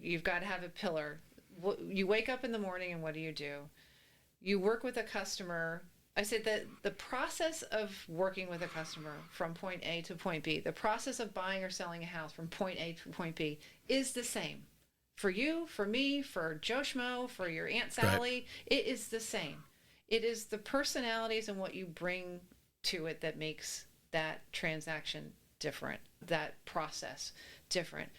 You've got to have a pillar. You wake up in the morning and what do? You work with a customer. I said that the process of working with a customer from point A to point B, the process of buying or selling a house from point A to point B is the same. For you, for me, for Joe Schmo, for your Aunt Sally, it is the same. It is the personalities and what you bring to it that makes that transaction different, that process different.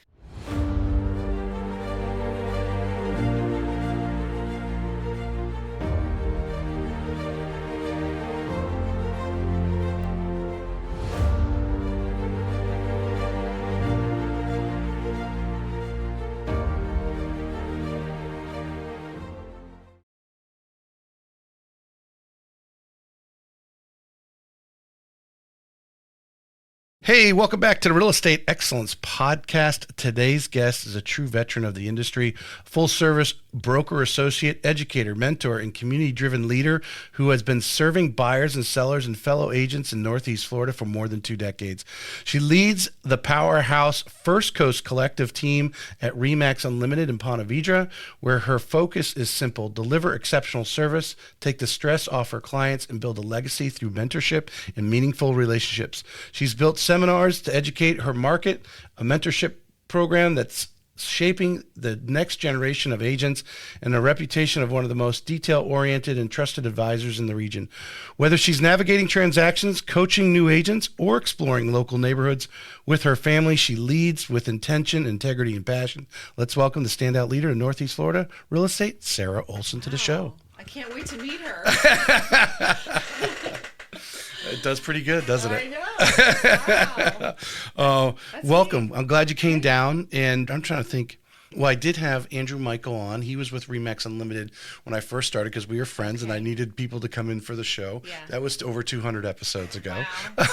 Hey, welcome back to the Real Estate Excellence Podcast. Today's guest is a true veteran of the industry, full-service broker, associate, educator, mentor, and community-driven leader who has been serving buyers and sellers and fellow agents in Northeast Florida for more than 2 decades. She leads the powerhouse First Coast Collective team at REMAX Unlimited in Ponte Vedra, where her focus is simple: deliver exceptional service, take the stress off her clients, and build a legacy through mentorship and meaningful relationships. She's built seminars to educate her market, a mentorship program that's shaping the next generation of agents, and a reputation of one of the most detail-oriented and trusted advisors in the region. Whether she's navigating transactions, coaching new agents, or exploring local neighborhoods with her family, she leads with intention, integrity, and passion. Let's welcome the standout leader in Northeast Florida real estate, Sarah Olson, to the show. I can't wait to meet her. It does pretty good, doesn't it? I know. Wow. Welcome. Neat. I'm glad you came down. And I'm trying to think. Well, I did have Andrew Michael on. He was with REMAX Unlimited when I first started because we were friends and I needed people to come in for the show. Yeah. That was over 200 episodes ago.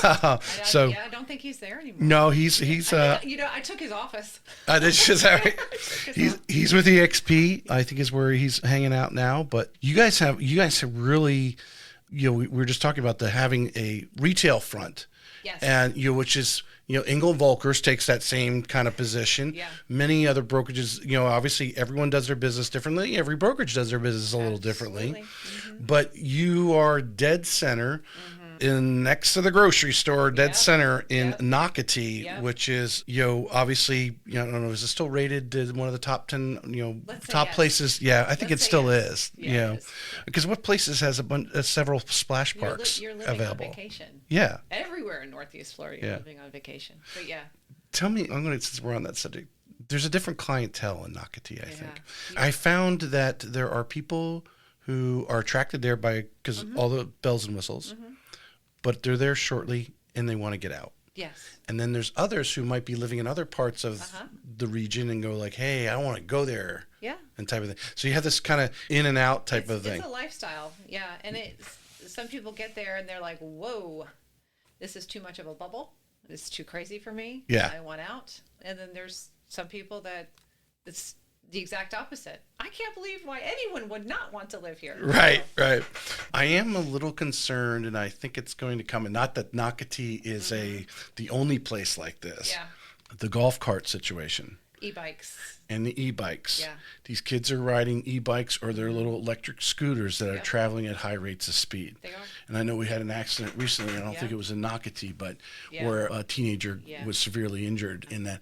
Wow. So I don't think he's there anymore. no, he's I took his office. that's just all right. He's with EXP, I think is where he's hanging out now. But you guys have really, we were just talking about having a retail front. Yes. And which is, Engel and Volkers takes that same kind of position. Yeah. Many other brokerages, obviously everyone does their business differently. Every brokerage does their business a little differently. Mm-hmm. But you are dead center in next to the grocery store, dead center in Nocatee, which is, obviously, I don't know, is it still rated one of the top 10, top places? Yeah, I think it still is. Because what places has several splash parks you're living available? on vacation. Yeah. Everywhere in Northeast Florida, you're living on vacation. But yeah. Tell me, since we're on that subject, there's a different clientele in Nocatee, I think. Yeah. I found that there are people who are attracted there because all the bells and whistles, but they're there shortly and they want to get out. Yes. And then there's others who might be living in other parts of the region and go like, hey, I want to go there. Yeah. And type of thing. So you have this kind of in and out type of thing. It's a lifestyle. Yeah. And some people get there and they're like, whoa, this is too much of a bubble. It's too crazy for me. Yeah. I want out. And then there's some people that it's the exact opposite. I can't believe why anyone would not want to live here. Right. I am a little concerned, and I think it's going to come. And not that Nocatee is the only place like this. Yeah. The golf cart situation. E-bikes. And the e-bikes. Yeah. These kids are riding e-bikes or their little electric scooters that are traveling at high rates of speed. They are. And I know we had an accident recently, I don't think it was in Nocatee, but where a teenager was severely injured in that.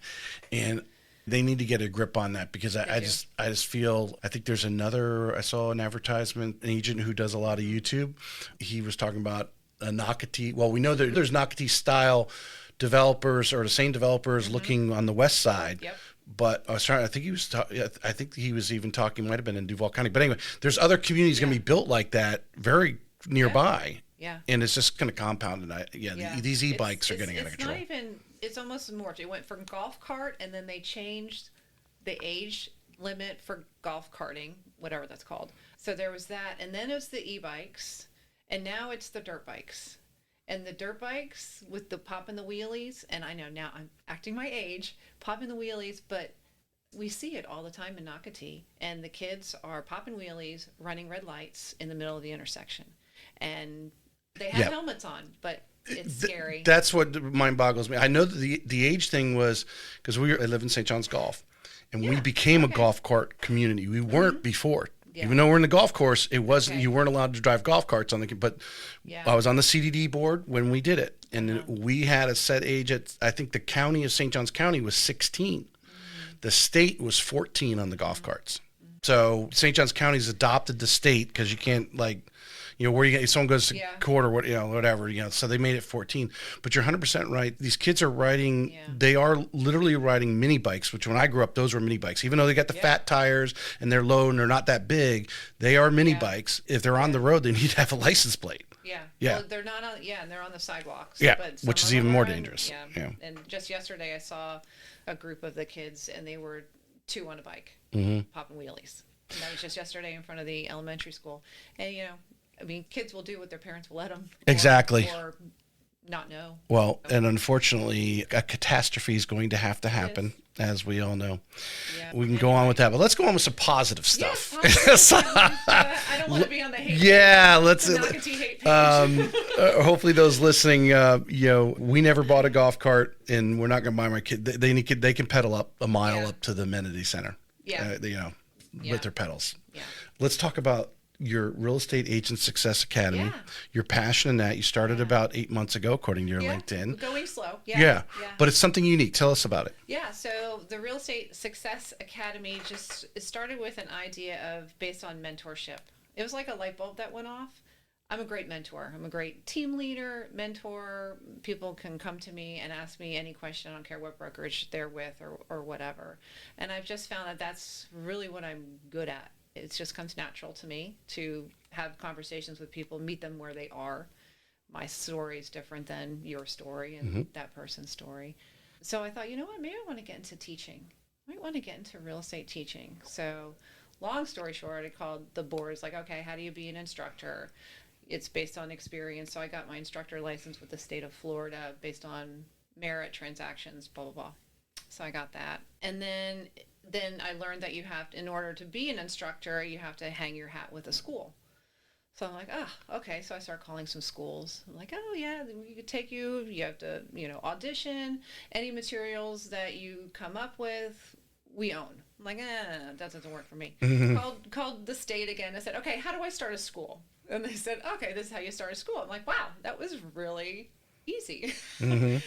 And they need to get a grip on that because I just feel, I think there's I saw an advertisement, an agent who does a lot of YouTube. He was talking about a Nocatee. Well, we know that there's Nocatee style developers or the same developers looking on the west side. Yep. But I was trying. I think he was even talking. Might have been in Duval County. But anyway, there's other communities going to be built like that, very nearby. Yeah. And it's just going to compound. And these e-bikes are getting out of control. It's not even. It's almost more. It went from golf cart, and then they changed the age limit for golf karting, whatever that's called. So there was that, and then it was the e-bikes, and now it's the dirt bikes. And the dirt bikes with the popping the wheelies, and I know now I'm acting my age, popping the wheelies, but we see it all the time in Nocatee. And the kids are popping wheelies, running red lights in the middle of the intersection. And they have helmets on, but it's scary. That's what mind boggles me. I know that the age thing was, because I live in St. John's Golf. and we became a golf cart community. We weren't before. Yeah. Even though we're in the golf course, it wasn't. You weren't allowed to drive golf carts on the. But I was on the CDD board when we did it, and we had a set age at. I think the county of St. Johns County was 16. The state was 14 on the golf carts. So St. Johns County's adopted the state because you can't where you get someone goes to court or whatever, so they made it 14. But you're 100% right. These kids are riding, they are literally riding mini bikes, which when I grew up, those were mini bikes. Even though they got the fat tires and they're low and they're not that big, they are mini bikes. If they're on the road, they need to have a license plate. Yeah. Yeah. Well, they're not on, and they're on the sidewalks. Yeah. But Which is even more dangerous. Yeah. And just yesterday I saw a group of the kids and they were 2 on a bike, popping wheelies. And that was just yesterday in front of the elementary school. And, I mean, kids will do what their parents will let them. Exactly. Or not know. Well, and unfortunately, a catastrophe is going to have to happen, as we all know. Yeah. We can go on with that, but let's go on with some positive stuff. I don't want to be on the hate page. Let's. Nocatee hate page. Hopefully, those listening, we never bought a golf cart, and we're not going to buy my kid. They can pedal up a mile up to the amenity center. Yeah. With their pedals. Yeah. Let's talk about your Real Estate Agent Success Academy. Yeah. Your passion in that. You started about 8 months ago, according to your LinkedIn. Going slow. Yeah. But it's something unique. Tell us about it. Yeah. So the Real Estate Success Academy it started with an idea of based on mentorship. It was like a light bulb that went off. I'm a great mentor. I'm a great team leader, mentor. People can come to me and ask me any question. I don't care what brokerage they're with or whatever. And I've just found that that's really what I'm good at. It just comes natural to me to have conversations with people, meet them where they are. My story is different than your story and that person's story. So I thought, you know what, maybe I want to get into teaching. I might want to get into real estate teaching. So long story short, I called the board. Like, okay, how do you be an instructor? It's based on experience. So I got my instructor license with the state of Florida based on merit transactions, blah, blah, blah. So I got that. And then I learned that in order to be an instructor, you have to hang your hat with a school. So I'm like, okay. So I start calling some schools. I'm like, oh yeah, we could take you. You have to, audition. Any materials that you come up with, we own. I'm like, that doesn't work for me. Called the state again. I said, okay, how do I start a school? And they said, okay, this is how you start a school. I'm like, wow, that was really easy. And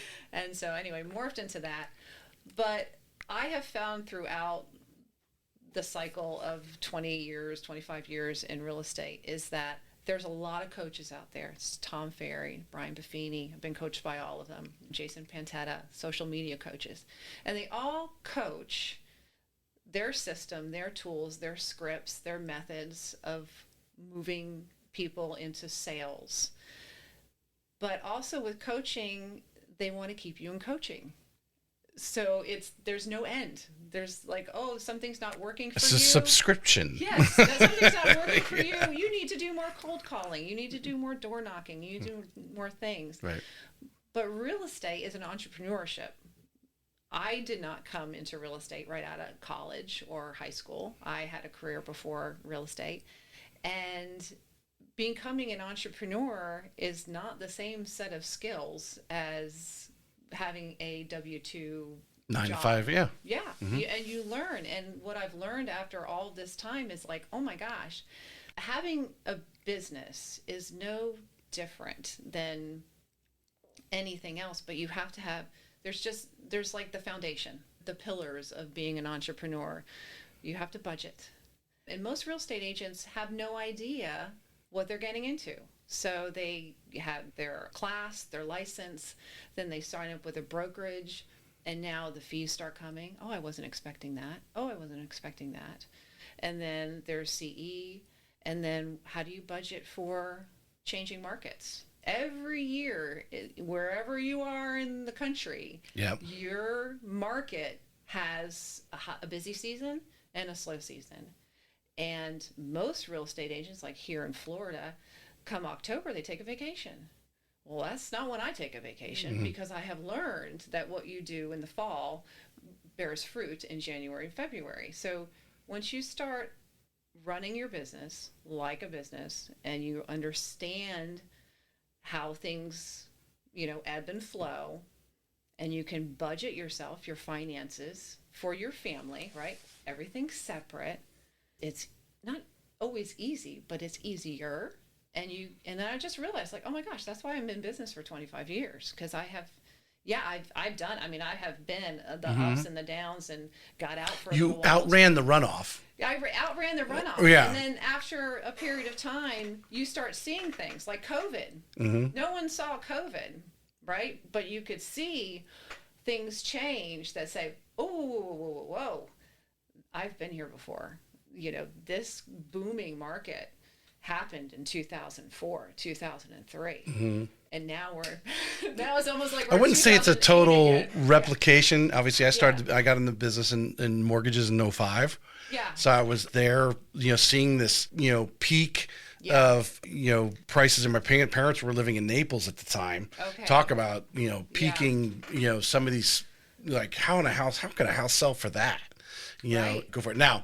so anyway, morphed into that. But I have found throughout the cycle of 20 years, 25 years in real estate is that there's a lot of coaches out there. It's Tom Ferry, Brian Buffini. I've been coached by all of them. Jason Pantetta, social media coaches. And they all coach their system, their tools, their scripts, their methods of moving people into sales. But also with coaching, they want to keep you in coaching. So there's no end. There's like, oh, something's not working for you. It's a subscription. Yes, something's not working for you. You need to do more cold calling. You need to do more door knocking. You need to do more things. Right. But real estate is an entrepreneurship. I did not come into real estate right out of college or high school. I had a career before real estate. And becoming an entrepreneur is not the same set of skills as having a W-2 9 job. to 5, yeah. Yeah, and you learn. And what I've learned after all this time is like, oh my gosh, having a business is no different than anything else, but you have to have, there's like the foundation, the pillars of being an entrepreneur. You have to budget. And most real estate agents have no idea what they're getting into. So they have their class, their license, then they sign up with a brokerage, and now the fees start coming. Oh, I wasn't expecting that. Oh, I wasn't expecting that. And then there's CE, and then how do you budget for changing markets? Every year, wherever you are in the country, your market has a busy season and a slow season. And most real estate agents, like here in Florida, come October, they take a vacation. Well, that's not when I take a vacation because I have learned that what you do in the fall bears fruit in January and February. So once you start running your business like a business and you understand how things, ebb and flow, and you can budget yourself, your finances for your family, right? Everything's separate. It's not always easy, but it's easier. And then I just realized, like, oh my gosh, that's why I'm in business for 25 years. Because I've done, I mean, I have been the ups and the downs and got out for a little while. You outran the runoff. I outran the runoff. Yeah. And then after a period of time, you start seeing things like COVID. No one saw COVID, right? But you could see things change that say, oh, whoa, I've been here before. You know, this booming market happened in 2004, 2003. And now it's almost like I wouldn't say it's a total again. replication. Obviously, I got in the business in mortgages in 05. Yeah. So I was there, seeing this, peak of, prices. And my parents were living in Naples at the time. Okay. Talk about, peaking, some of these, like how can a house sell for that? Right. Go for it. Now,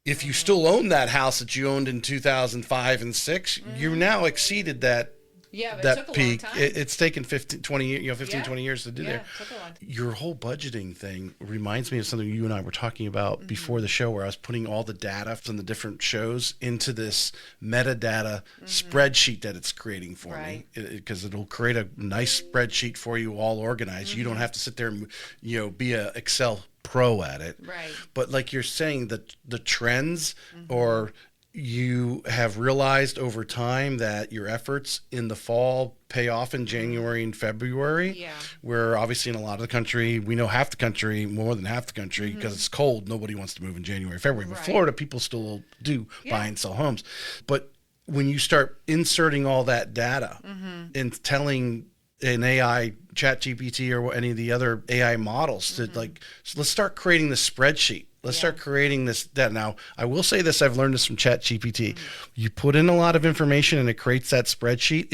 if you still own that house that you owned in 2005 and 6, you now exceeded that. Yeah, but that it took peak. a long time. It's taken 20 years to do Yeah, there. it took a long time. Your whole budgeting thing reminds me of something you and I were talking about before the show, where I was putting all the data from the different shows into this metadata spreadsheet that it's creating for me, because it'll create a nice spreadsheet for you, all organized. You don't have to sit there and be a Excel pro at it. Right. But like you're saying, the trends or you have realized over time that your efforts in the fall pay off in January and February. Yeah. Where obviously in a lot of the country, we know half the country, more than half the country, because it's cold, nobody wants to move in January, February. But Right. Florida, people still do buy and sell homes. But when you start inserting all that data and telling an AI, ChatGPT, or any of the other AI models to so let's start creating this spreadsheet. Let's start creating this data. Now, I will say this, I've learned this from ChatGPT. You put in a lot of information and it creates that spreadsheet.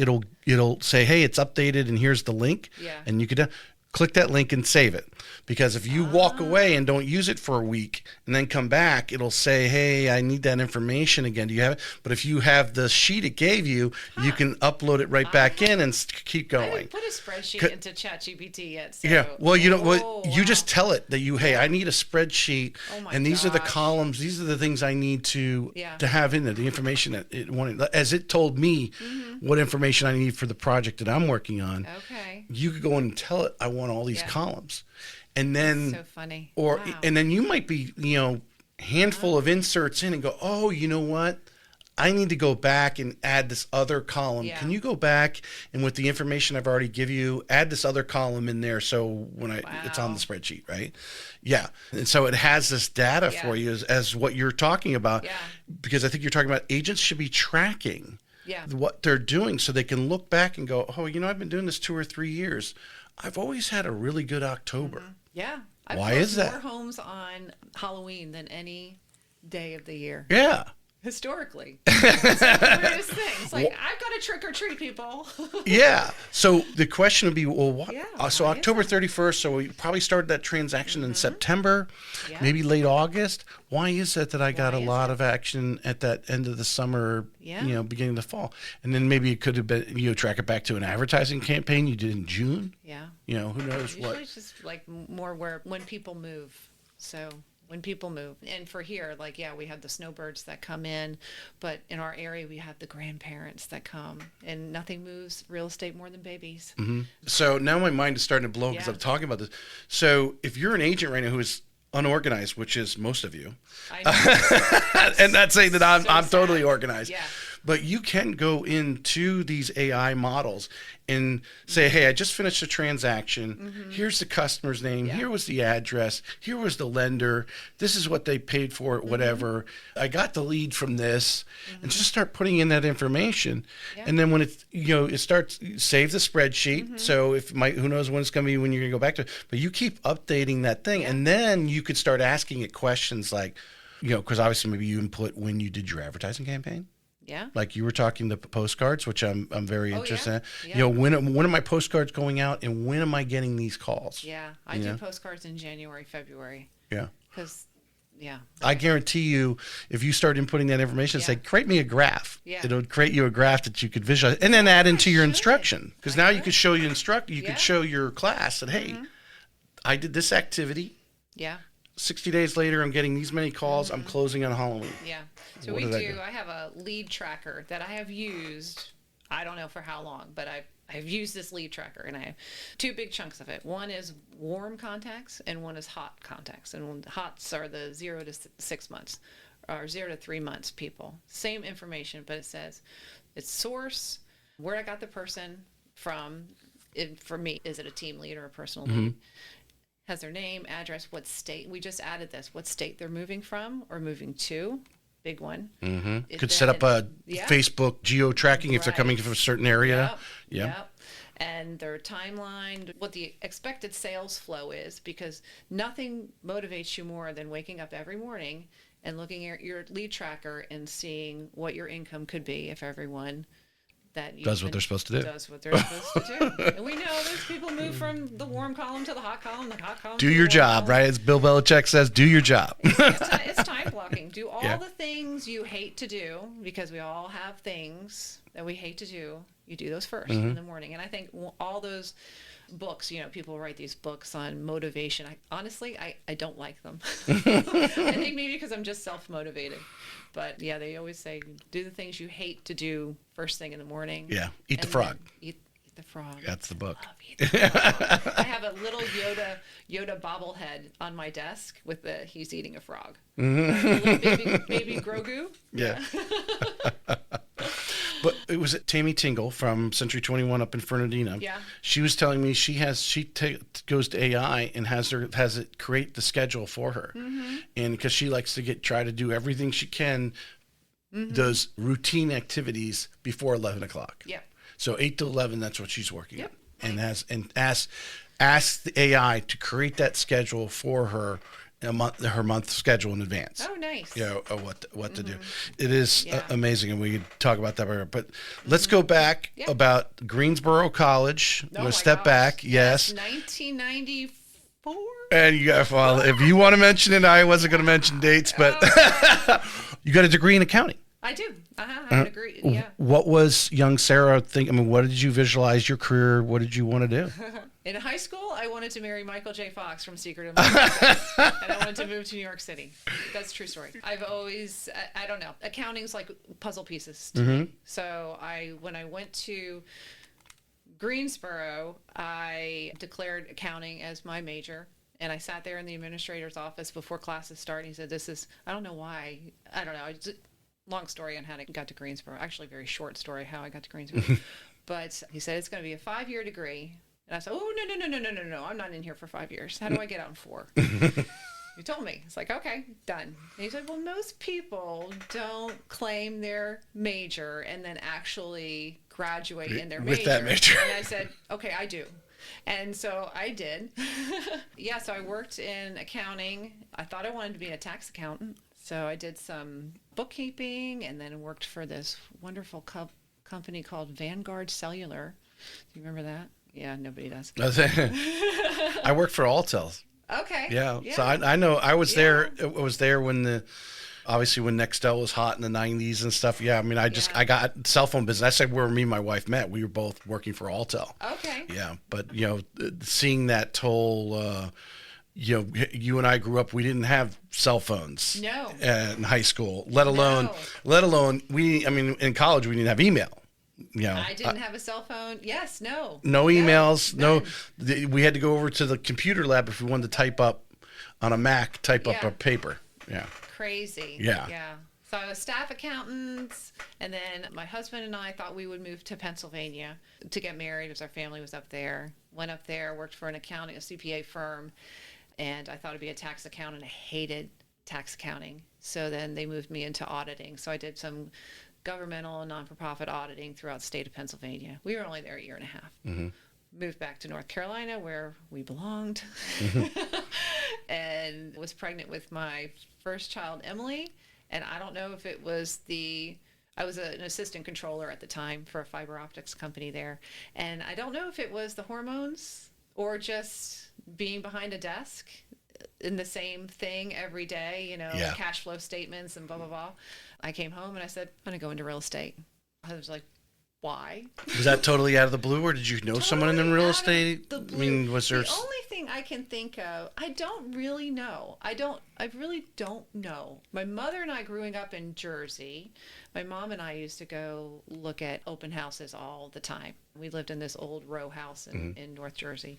It'll say, hey, it's updated and here's the link. Yeah. And you could click that link and save it. Because if you walk away and don't use it for a week and then come back, it'll say, hey, I need that information again. Do you have it? But if you have the sheet it gave you, you can upload it right back in and keep I going. didn't put a spreadsheet into ChatGPT yet. So. Yeah. Well, you just tell it that hey, I need a spreadsheet, Oh my and these are the gosh. columns. These are the things I need to Yeah. have in there. The information that it wanted, as it told me what information I need for the project that I'm working on. Okay. You could go in and tell it, I want all these columns, and then So funny. or Wow. and then you might be handful of inserts in and go, oh, you know what? I need to go back and add this other column. Yeah. Can you go back and with the information I've already give you, add this other column in there so when it's on the spreadsheet, right? Yeah. And so it has this data for you as what you're talking about. Yeah. Because I think you're talking about agents should be tracking Yeah. what they're doing so they can look back and go, oh, I've been doing this 2 or 3 years. I've always had a really good October. Yeah. I've Why is closed that? more homes on Halloween than any day of the year. Yeah. Historically. It's like the weirdest thing. It's like, I've got to trick or treat people. Yeah. So the question would be, well, what? Yeah, So why is October that? 31st. So we probably started that transaction in September, Yeah. maybe late August. Why is it that I got a Why is lot it? of action at that end of the summer, Yeah. beginning of the fall? And then maybe it could have been, track it back to an advertising campaign you did in June. Yeah. Who knows Usually what? it's just like more when people move. So when people move. And for here, we have the snowbirds that come in, but in our area, we have the grandparents that come, and nothing moves real estate more than babies. So now my mind is starting to blow because Yeah. I'm talking about this. So if you're an agent right now who is unorganized, which is most of you, I know. and not saying that I'm sad. totally organized, Yeah. but you can go into these AI models and say, hey, I just finished a transaction. Here's the customer's name. Yeah. Here was the address. Here was the lender. This is what they paid for it, whatever. I got the lead from this, and just start putting in that information. Yeah. And then when it's, it starts, save the spreadsheet. So who knows when it's going to be, when you're going to go back to it, but you keep updating that thing. Yeah. And then you could start asking it questions like, because obviously maybe you input when you did your advertising campaign. Yeah. Like you were talking the postcards, which I'm very interested in. Yeah. When are my postcards going out, and when am I getting these calls? Yeah. I do postcards in January, February. Yeah. Because, Yeah. I guarantee you, if you start inputting that information, Yeah. say, create me a graph. Yeah. It'll create you a graph that you could visualize and then add into your should. instruction. Because I now you should. could show you you Yeah. could show your class that, hey, I did this activity. Yeah. 60 days later, I'm getting these many calls. I'm closing on Halloween. Yeah. So What we did I do. do? I have a lead tracker that I have used. I don't know for how long, but I've used this lead tracker, and I have two big chunks of it. One is warm contacts, and one is hot contacts. And hots are the 0 to 6 months, or 0 to 3 months people. Same information, but it says it's source, where I got the person from. For me, is it a team lead or a personal lead? Has their name, address, what state. We just added this, what state they're moving from or moving to. Big one. Could set up a Yeah. Facebook geo-tracking if they're coming Right. from a certain area. Yep. And their timeline, what the expected sales flow is, because nothing motivates you more than waking up every morning and looking at your lead tracker and seeing what your income could be if everyone that Does what they're supposed to do. does what they're supposed to do. And we know those people move from the warm column to the hot column, the hot column. Do to the your warm job, column. right? As Bill Belichick says, do your job. It's time blocking. Do all Yeah. the things you hate to do, because we all have things that we hate to do. You do those 1st in the morning. And I think all those books, people write these books on motivation. Honestly, I don't like them. I think maybe because I'm just self-motivated. But yeah, they always say, do the things you hate to do first thing in the morning. Yeah. Eat the And frog. then Eat the frog. That's the book. Love eat the frog. I have a little Yoda bobblehead on my desk with he's eating a frog. Little baby Grogu. Yeah. But it was Tammy Tingle from Century 21 up in Fernandina. Yeah. She was telling me she goes to AI and has it create the schedule for her, and because she likes to try to do everything she can, does routine activities before 11 o'clock. Yep. So 8 to 11, that's what she's working Yep. on, and asks the AI to create that schedule for her. Her month schedule in advance. Oh, nice. What to do. It is Yeah. amazing, and we could talk about that later. But let's go back about Greensboro College. I'm Oh going my to step gosh. back. Yes. 1994. And if you want to mention it, I wasn't going to mention dates, but you got a degree in accounting. I do. I have a degree. Yeah. What was young Sarah think? I mean, what did you visualize your career? What did you want to do? In high school, I wanted to marry Michael J. Fox from Secret of My Success, and I wanted to move to New York City. That's a true story. I've always, I don't know, accounting's like puzzle pieces to me. So when I went to Greensboro, I declared accounting as my major. And I sat there in the administrator's office before classes started. He said, I don't know why. I don't know. Long story on how I got to Greensboro. Actually, very short story how I got to Greensboro. But he said, it's going to be a 5-year degree. And I said, oh, no. I'm not in here for 5 years. How do I get out in 4? You told me. It's like, okay, done. And he said, well, most people don't claim their major and then actually graduate in their With that major. And I said, okay, I do. And so I did. Yeah, so I worked in accounting. I thought I wanted to be a tax accountant. So I did some bookkeeping and then worked for this wonderful company called Vanguard Cellular. Do you remember that? Yeah, nobody does. I worked for Altel. Okay. Yeah. So I know I was there. I was there when obviously when Nextel was hot in the 90s and stuff. Yeah. I mean, I got cell phone business. That's where me and my wife met. We were both working for Altel. Okay. Yeah. But, seeing that whole, you and I grew up, we didn't have cell phones. No. In high school, let alone in college, we didn't have email. I didn't have a cell phone. Yes, no. No emails. No. We had to go over to the computer lab if we wanted to type up on a Mac, up a paper. Yeah. Crazy. Yeah. Yeah. So I was staff accountants, and then my husband and I thought we would move to Pennsylvania to get married because our family was up there. Went up there, worked for a CPA firm, and I thought it'd be a tax accountant. I hated tax accounting. So then they moved me into auditing. So I did some governmental and non-for-profit auditing throughout the state of Pennsylvania. We were only there a year and a half. Moved back to North Carolina where we belonged and was pregnant with my first child, Emily. And I don't know if it was I was an assistant controller at the time for a fiber optics company there. And I don't know if it was the hormones or just being behind a desk. in the same thing every day, Yeah. cash flow statements and blah, blah, blah. I came home and I said, I'm going to go into real estate. I was like, why? Was that totally out of the blue, or did you know someone in Totally real out of estate? the I blue. mean, was there? The only thing I can think of, I don't really know. I really don't know. My mother and I growing up in Jersey, my mom and I used to go look at open houses all the time. We lived in this old row house in North Jersey.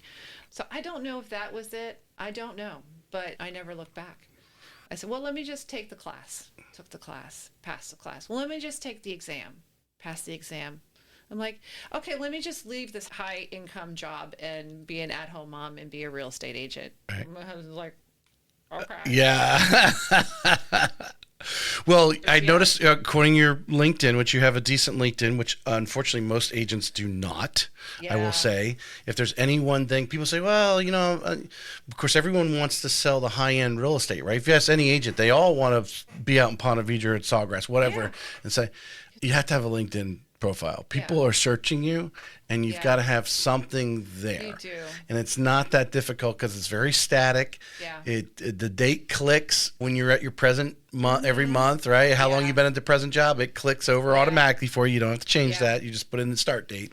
So I don't know if that was it. I don't know, but I never looked back. I said, well, let me just take the class. Took the class, passed the class. Well, let me just take the exam, passed the exam. I'm like, okay, let me just leave this high income job and be an at-home mom and be a real estate agent. Right. My husband's like, okay. Yeah. Well, I noticed according to your LinkedIn, which you have a decent LinkedIn, which unfortunately most agents do not. I will say, if there's any one thing, people say, well, of course, everyone wants to sell the high-end real estate, right? If you ask any agent, they all want to be out in Ponte Vedra or at Sawgrass, whatever, and say, you have to have a LinkedIn profile. People are searching you, and you've got to have something there. You do. And it's not that difficult because it's very static. Yeah. The date clicks when you're at your present month every month, right? How long you've been at the present job, it clicks over automatically for you. You don't have to change that. You just put in the start date.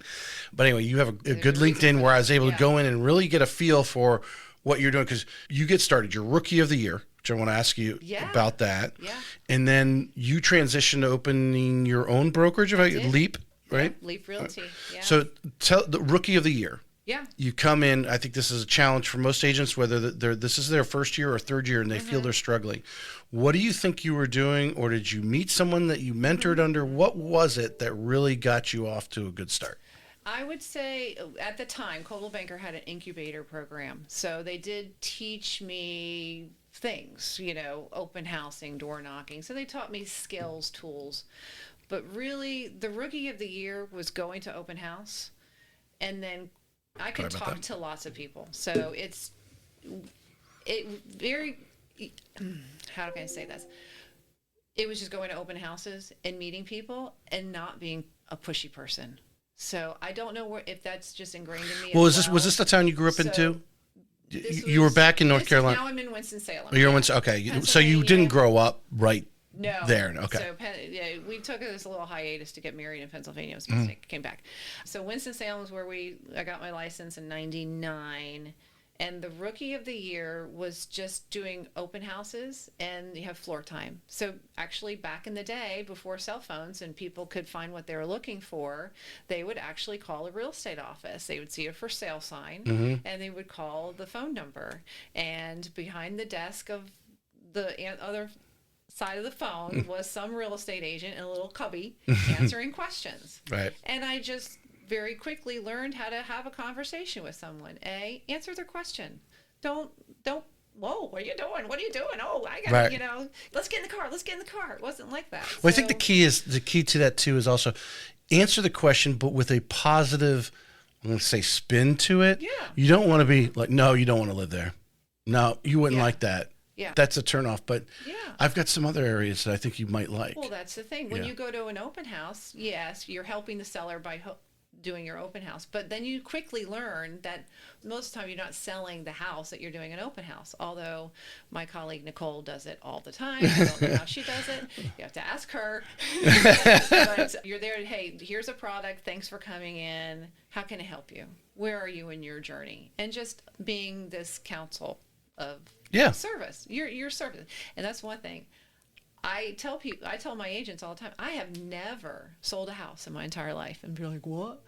But anyway, you have a good LinkedIn where I was able to go in and really get a feel for what you're doing, because you get started. You're Rookie of the Year, which I want to ask you about that. Yeah. And then you transition to opening your own brokerage, Leap, right? Yeah, Leap Realty. Yeah. So tell the Rookie of the Year. Yeah. You come in, I think this is a challenge for most agents, whether this is their first year or third year and they feel they're struggling. What do you think you were doing, or did you meet someone that you mentored under? What was it that really got you off to a good start? I would say at the time, Coldwell Banker had an incubator program. So they did teach me things, open housing, door knocking. So they taught me skills, tools. But really, the Rookie of the Year was going to open house. And then I could talk to lots of people. So how can I say this? It was just going to open houses and meeting people and not being a pushy person. So I don't know if that's just ingrained in me. Well, was this the town you grew up in too? You were back in North Carolina. Now I'm in Winston-Salem. Oh, you're in Winston. Okay, so you didn't grow up right there. Okay. So we took this little hiatus to get married in Pennsylvania. It was a mistake. Came back. So Winston-Salem is where I got my license in '99. And the Rookie of the Year was just doing open houses, and you have floor time. So actually back in the day, before cell phones and people could find what they were looking for, they would actually call a real estate office. They would see a for sale sign, and they would call the phone number. And behind the desk of the other side of the phone was some real estate agent in a little cubby answering questions. Right. And I just very quickly learned how to have a conversation with someone. Answer their question. Don't, whoa, what are you doing? What are you doing? Oh, I got let's get in the car. Let's get in the car. It wasn't like that. Well, I think the key to that too is also answer the question, but with a positive, I'm going to say, spin to it. Yeah. You don't want to be like, no, you don't want to live there. No, you wouldn't like that. Yeah. That's a turnoff. But I've got some other areas that I think you might like. Well, that's the thing. When you go to an open house, yes, you're helping the seller by doing your open house, but then you quickly learn that most of the time you're not selling the house, that you're doing an open house. Although my colleague Nicole does it all the time. I don't know how she does it. You have to ask her. But you're there. Hey, here's a product. Thanks for coming in. How can I help you? Where are you in your journey? And just being this counsel of service. Your service, and that's one thing. I tell my agents all the time, I have never sold a house in my entire life. And be like, what?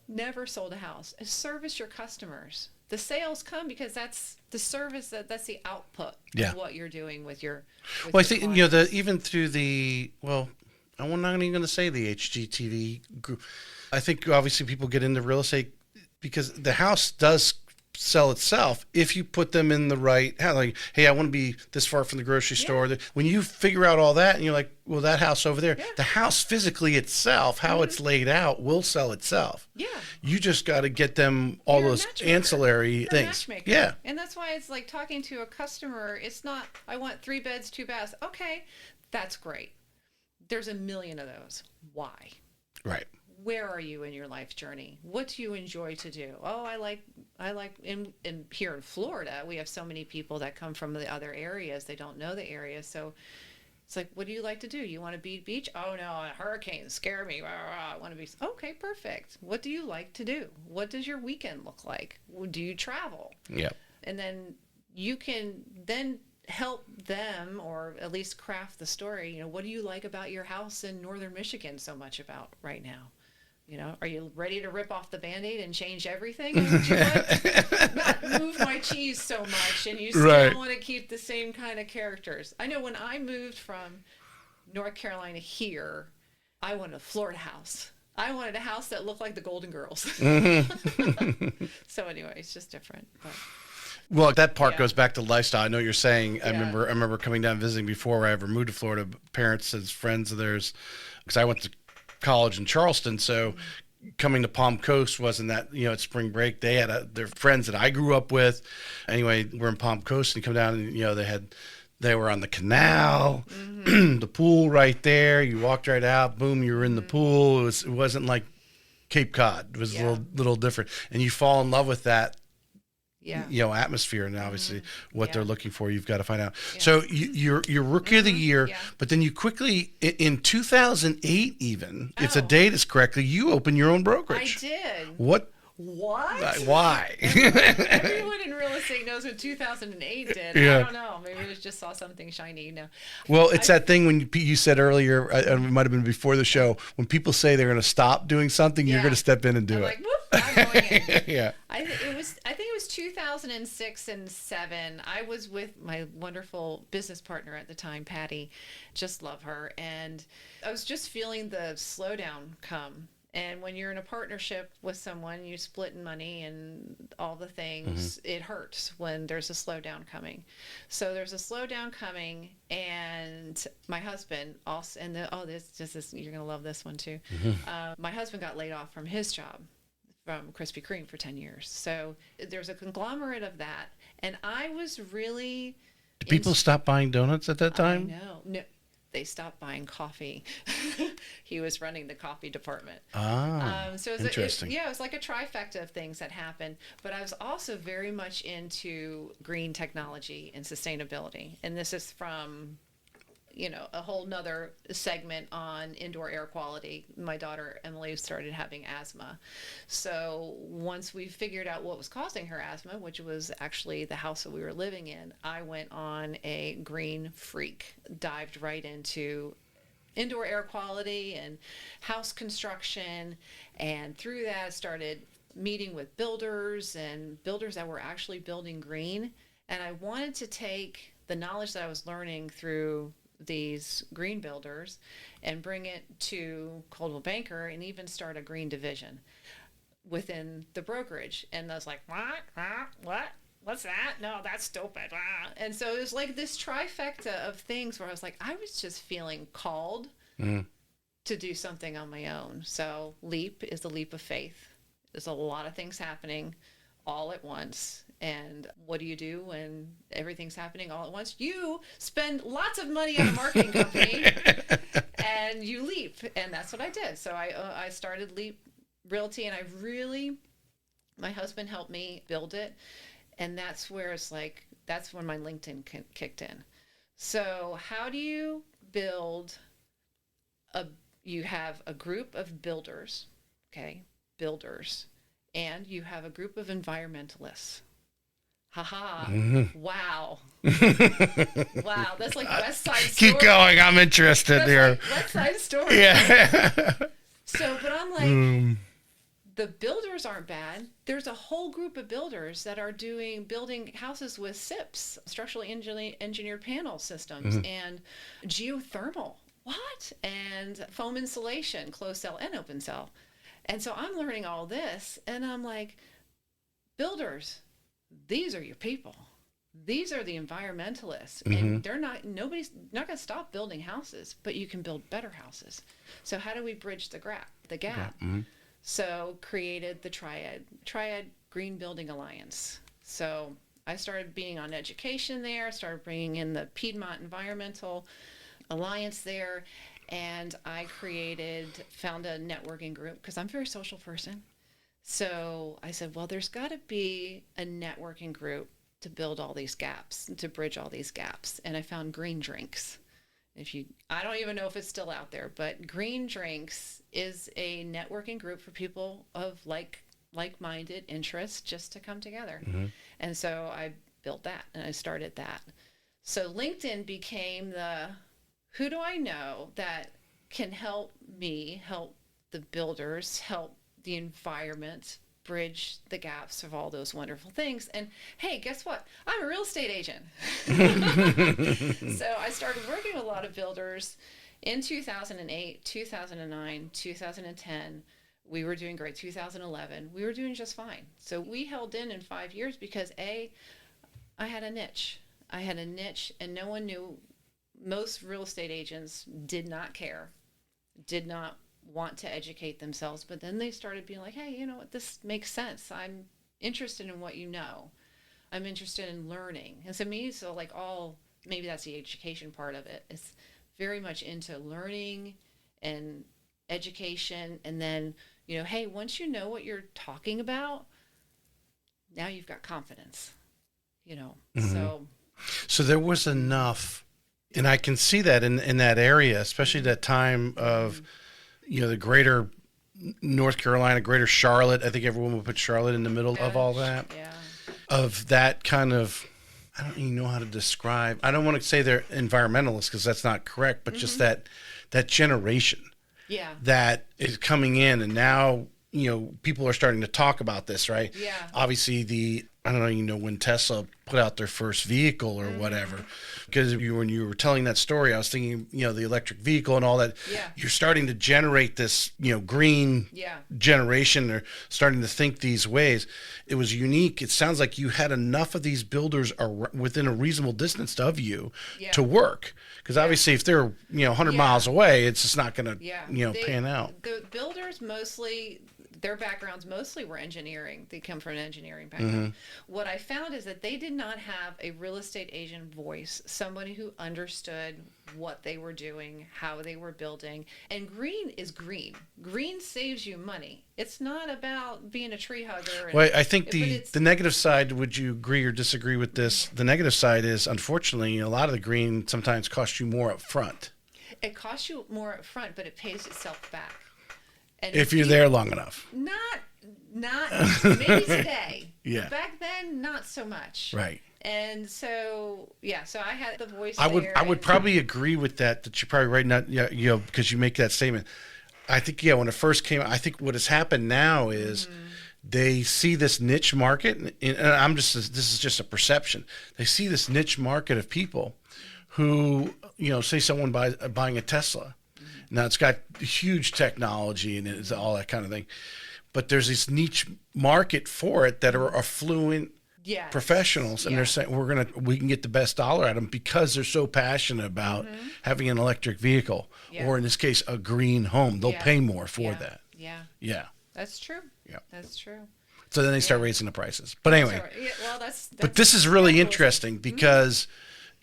Never sold a house. Service your customers. The sales come because that's the service, that's the output of what you're doing with your I think, clients. Even through I'm not even going to say the HGTV group. I think obviously people get into real estate because the house does sell itself if you put them in the right, like, hey, I want to be this far from the grocery store. When you figure out all that and you're like, well, that house over there, the house physically itself, how it's laid out, will sell itself. Yeah. You just got to get them all those ancillary things. Yeah. And that's why it's like talking to a customer. It's not, I want 3 beds, 2 baths. Okay, that's great. There's a million of those. Why? Right. where are you in your life journey? What do you enjoy to do? Oh, I like in here in Florida, we have so many people that come from the other areas. They don't know the area. So it's like, what do you like to do? You want to be beach? Oh no, hurricanes scare me. I want to be, okay, perfect. What do you like to do? What does your weekend look like? Do you travel? Yep. And then you can then help them, or at least craft the story. You know, what do you like about your house in northern Michigan so much about right now? You know, are you ready to rip off the Band-Aid and change everything? Or would you like to not move my cheese so much, and you still want to keep the same kind of characters? I know when I moved from North Carolina here, I wanted a Florida house. I wanted a house that looked like the Golden Girls. So anyway, it's just different. But. Well, that part goes back to lifestyle. I know you're saying. Yeah. I remember coming down visiting before I ever moved to Florida. Parents and friends of theirs, because I went to college in Charleston, so coming to Palm Coast wasn't that, at spring break they had their friends that I grew up with. Anyway, we're in Palm Coast and you come down and they were on the canal, the pool right there. You walked right out, boom, you were in the pool. It wasn't like Cape Cod. It was a little different, and you fall in love with that. Atmosphere, and obviously what they're looking for, you've got to find out. Yeah. So you're rookie of the year, but then you quickly, in 2008 even, if the date is correctly, you opened your own brokerage. I did. What? Why? Everyone in real estate knows what 2008 did. I don't know. Maybe we just saw something shiny. No. Well, it's that thing when you said earlier, it might have been before the show, when people say they're going to stop doing something, you're going to step in and do it. Like, whoop, I'm going in. Yeah. I think it was 2006 and 2007. I was with my wonderful business partner at the time, Patty. Just love her. And I was just feeling the slowdown come. And when you're in a partnership with someone, you split in money and all the things, it hurts when there's a slowdown coming. So there's a slowdown coming, and my husband also, and you're going to love this one too. My husband got laid off from his job from Krispy Kreme for 10 years. So there's a conglomerate of that. And I was really... Did people stop buying donuts at that time? No. They stopped buying coffee. He was running the coffee department. So it was interesting. It was like a trifecta of things that happened. But I was also very much into green technology and sustainability. And this is from, a whole nother segment on indoor air quality. My daughter, Emily, started having asthma. So once we figured out what was causing her asthma, which was actually the house that we were living in, I went on a green freak, dived right into indoor air quality and house construction. And through that, started meeting with builders that were actually building green. And I wanted to take the knowledge that I was learning through these green builders and bring it to Coldwell Banker and even start a green division within the brokerage. And I was like, what? What's that? No, that's stupid. And so it was like this trifecta of things where I was like, I was just feeling called to do something on my own. So LEAP is the leap of faith. There's a lot of things happening all at once. And what do you do when everything's happening all at once? You spend lots of money on a marketing company and you leap. And that's what I did. So I started Leap Realty, and my husband helped me build it. And that's where that's when my LinkedIn kicked in. So how do you build you have a group of builders, and you have a group of environmentalists. Wow. Wow, that's like West Side Story. Keep going, I'm interested here. Like West Side Story. Yeah. But I'm like, the builders aren't bad. There's a whole group of builders that are building houses with SIPs, structurally engineered panel systems, and geothermal. What? And foam insulation, closed cell and open cell. And so I'm learning all this, and I'm like, builders, these are your people. These are the environmentalists. And nobody's not going to stop building houses, but you can build better houses. So how do we bridge the gap? So created the Triad Green Building Alliance. So I started being on education there, started bringing in the Piedmont Environmental alliance there, and I found a networking group because I'm a very social person. So I said, well, there's got to be a networking group to build all these gaps, to bridge all these gaps. And I found Green Drinks. I don't even know if it's still out there, but Green Drinks is a networking group for people of like-minded interests just to come together. Mm-hmm. And so I built that and I started that. So LinkedIn became who do I know that can help me, help the builders, help the environment, bridge the gaps of all those wonderful things. And hey, guess what? I'm a real estate agent. So I started working with a lot of builders in 2008, 2009, 2010. We were doing great. 2011, we were doing just fine. So we held in 5 years because I had a niche. And no one knew. Most real estate agents did not care, did not want to educate themselves, but then they started being like, hey, you know what, this makes sense. I'm interested in what you know. I'm interested in learning. And so maybe that's the education part of it. It's very much into learning and education. And then, hey, once you know what you're talking about, now you've got confidence, Mm-hmm. So there was enough, and I can see that in that area, especially that time of, the greater North Carolina, greater Charlotte. I think everyone would put Charlotte in the middle of all that. Yeah. Of that kind of, I don't even know how to describe. I don't want to say they're environmentalists because that's not correct, but just that generation that is coming in, and now, people are starting to talk about this, right? Yeah. Obviously I don't know when Tesla put out their first vehicle or whatever, because when you were telling that story, I was thinking, the electric vehicle and all that. Yeah. You're starting to generate this, green generation. They're starting to think these ways. It was unique. It sounds like you had enough of these builders within a reasonable distance of you to work. Because obviously if they're, 100 miles away, it's just not going to, pan out. The builders their backgrounds mostly were engineering. They come from an engineering background. Mm-hmm. What I found is that they did not have a real estate agent voice, somebody who understood what they were doing, how they were building. And green is green. Green saves you money. It's not about being a tree hugger. Well, I think the negative side, would you agree or disagree with this? The negative side is, unfortunately, a lot of the green sometimes costs you more up front. It costs you more up front, but it pays itself back. And if you're there long enough. Not maybe today. Yeah. Back then, not so much. Right. And so I had the voice. I would probably agree with that you're probably right. Not because you make that statement. I think when it first came, I think what has happened now is they see this niche market, and this is just a perception. They see this niche market of people who say someone buying a Tesla. Now, it's got huge technology and it's all that kind of thing. But there's this niche market for it that are affluent professionals. And they're saying, we can get the best dollar out of them because they're so passionate about having an electric vehicle or, in this case, a green home. They'll pay more for that. Yeah. Yeah. That's true. Yeah. That's true. So then they start raising the prices. But anyway. That's but this is really interesting because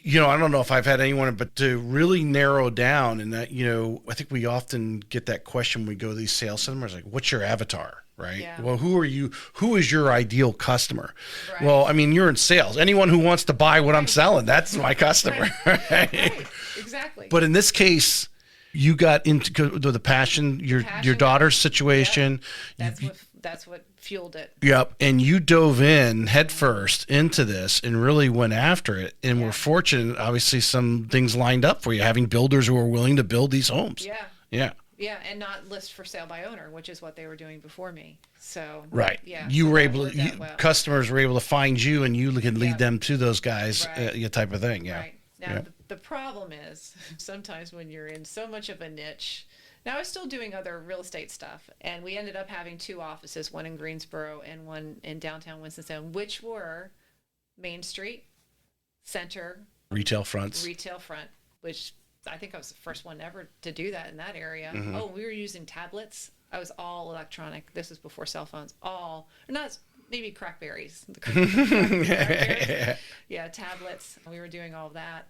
I don't know if I've had anyone, but to really narrow down, and that, I think we often get that question when we go to these sales seminars, like, what's your avatar, right? Yeah. Well, who are you? Who is your ideal customer? Right. Well, I mean, you're in sales. Anyone who wants to buy what I'm selling, that's my customer. Right. Exactly. But in this case, you got into the passion, your daughter's situation. Yep. That's what fueled it. Yep. And you dove in headfirst into this and really went after it. And we're fortunate, obviously, some things lined up for you, having builders who are willing to build these homes. Yeah. Yeah. Yeah, and not list for sale by owner, which is what they were doing before me. So right. Yeah. You were able to, customers were able to find you, and you can lead them to those guys, type of thing. Yeah. Right. Now, the problem is sometimes when you're in so much of a niche. Now, I was still doing other real estate stuff, and we ended up having 2 offices, one in Greensboro and one in downtown Winston-Salem, which were Main Street, Center. Retail front, which I think I was the first one ever to do that in that area. Mm-hmm. Oh, we were using tablets. I was all electronic. This was before cell phones. Maybe Crackberries. Yeah, tablets. We were doing all of that.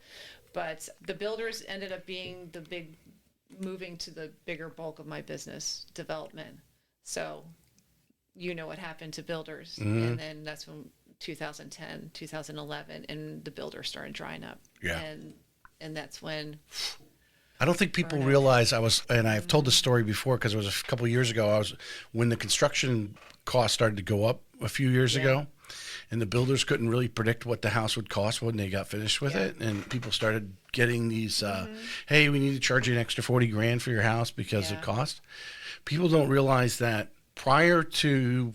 But the builders ended up being moving to the bigger bulk of my business development. So, what happened to builders. And then that's when 2010, 2011, and the builders started drying up. Yeah. And that's when... I don't think people realize and I've told this story before because it was a couple of years ago. When the construction costs started to go up a few years ago, and the builders couldn't really predict what the house would cost when they got finished with it. And people started getting these, hey, we need to charge you an extra $40,000 for your house because of cost. People don't realize that prior to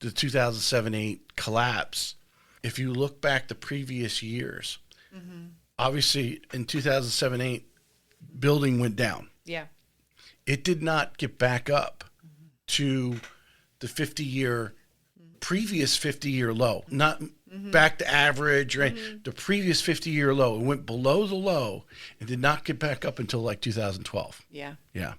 the 2007-8 collapse, if you look back the previous years, obviously in 2007-8, building went down. Yeah. It did not get back up to the previous 50-year low, not back to average, right? The previous 50-year low. It went below the low and did not get back up until like 2012. Yeah. Yeah.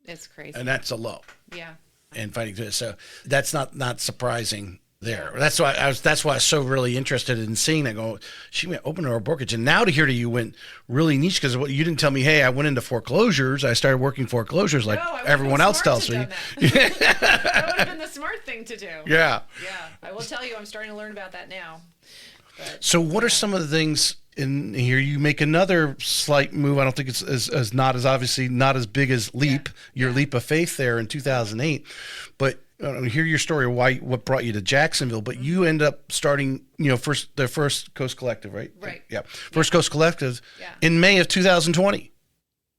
It's crazy. And that's a low. Yeah. And fighting. So that's not surprising there. That's why I was so really interested in seeing that. Go, she went open her brokerage, and now to hear that you went really niche because what you didn't tell me. Hey, I went into foreclosures. I started working foreclosures like everyone else tells me. That would have been the smart thing to do. Yeah. Yeah. I will tell you, I'm starting to learn about that now. But, so, what are some of the things in here? You make another slight move. I don't think it's as not as obviously not as big as Leap. Your leap of faith there in 2008, but. Hear your story of what brought you to Jacksonville, but you end up starting, the First Coast Collective, right? Right. Yeah. First Coast Collective in May of 2020.